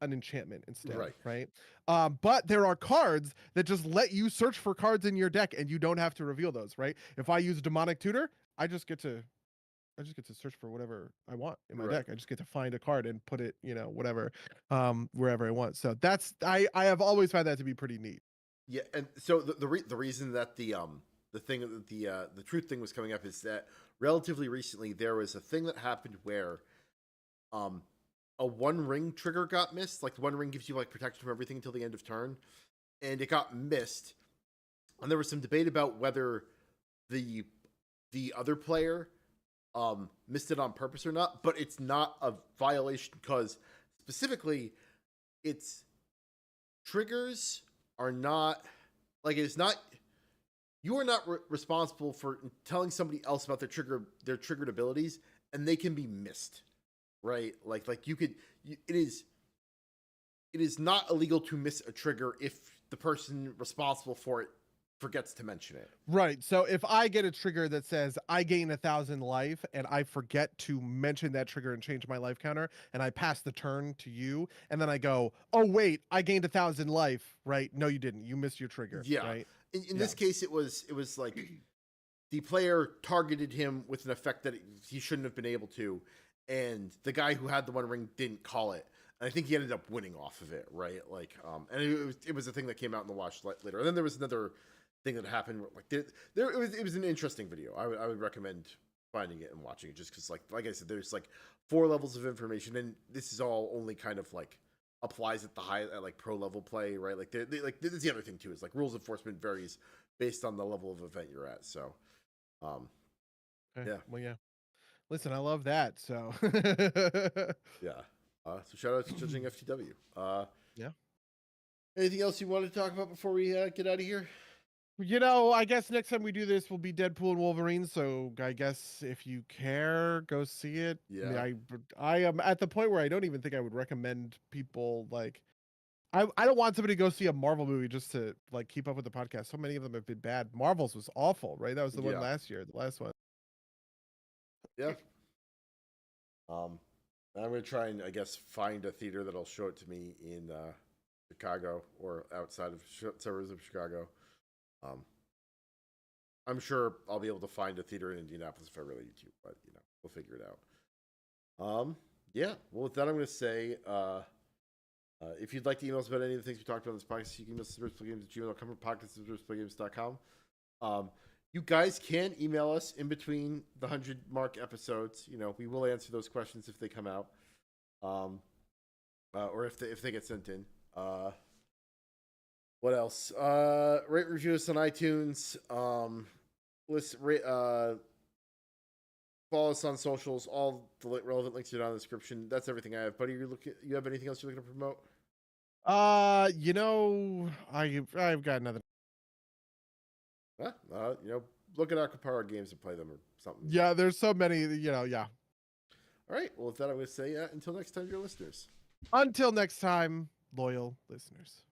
an enchantment instead, right? But there are cards that just let you search for cards in your deck, and you don't have to reveal those, right? If I use Demonic Tutor, I just get to search for whatever I want in my deck. I just get to find a card and put it, you know, whatever, wherever I want. So that's I have always found that to be pretty neat. Yeah, and so the reason that the truth thing was coming up is that relatively recently there was a thing that happened where a 1 ring trigger got missed. Like the 1 ring gives you like protection from everything until the end of turn, and it got missed. And there was some debate about whether the other player missed it on purpose or not. But it's not a violation because specifically, it's triggers are not like it is not. You are not responsible for telling somebody else about their triggered abilities, and they can be missed. Right, like you could. It is not illegal to miss a trigger if the person responsible for it forgets to mention it. Right. So if I get a trigger that says I gain 1,000 life and I forget to mention that trigger and change my life counter, and I pass the turn to you, and then I go, "Oh wait, I gained 1,000 life." Right? No, you didn't. You missed your trigger. Yeah. Right. In this case, it was like the player targeted him with an effect that he shouldn't have been able to. And the guy who had the 1 ring didn't call it, and I think he ended up winning off of it, right? Like, and it was a thing that came out in the wash later. And then there was another thing that happened. Like, it was an interesting video. I would recommend finding it and watching it, just because, like I said, there's like 4 levels of information, and this is all only kind of like applies at like pro level play, right? Like, like this is the other thing too is like rules enforcement varies based on the level of event you're at. So, Okay. yeah, Well, yeah. Listen, I love that. So yeah. So shout out to Judging FTW. Yeah. Anything else you want to talk about before we get out of here? You know, I guess next time we do this will be Deadpool and Wolverine. So I guess if you care, go see it. Yeah. I am at the point where I don't even think I would recommend people like. I don't want somebody to go see a Marvel movie just to like keep up with the podcast. So many of them have been bad. Marvel's was awful, right? That was the one last year, the last one. Yeah. I'm gonna try and I guess find a theater that'll show it to me in Chicago or outside of suburbs of Chicago. I'm sure I'll be able to find a theater in Indianapolis if I really need to, but you know, we'll figure it out. Yeah. Well, with that, I'm gonna say, if you'd like to email us about any of the things we talked about in this podcast, you can email us at derpsgames@gmail.com or podcast@derpsgames.com. You guys can email us in between the 100 mark episodes. You know, we will answer those questions if they come out, or if they get sent in. What else? Rate, review us on iTunes. Follow us on socials. All the relevant links are down in the description. That's everything I have. Buddy, you have anything else you're looking to promote? I've got another. Look at our Capara games and play them or something. Yeah, there's so many. Yeah. All right. Well, with that, I'm going to say until next time, dear listeners. Until next time, loyal listeners.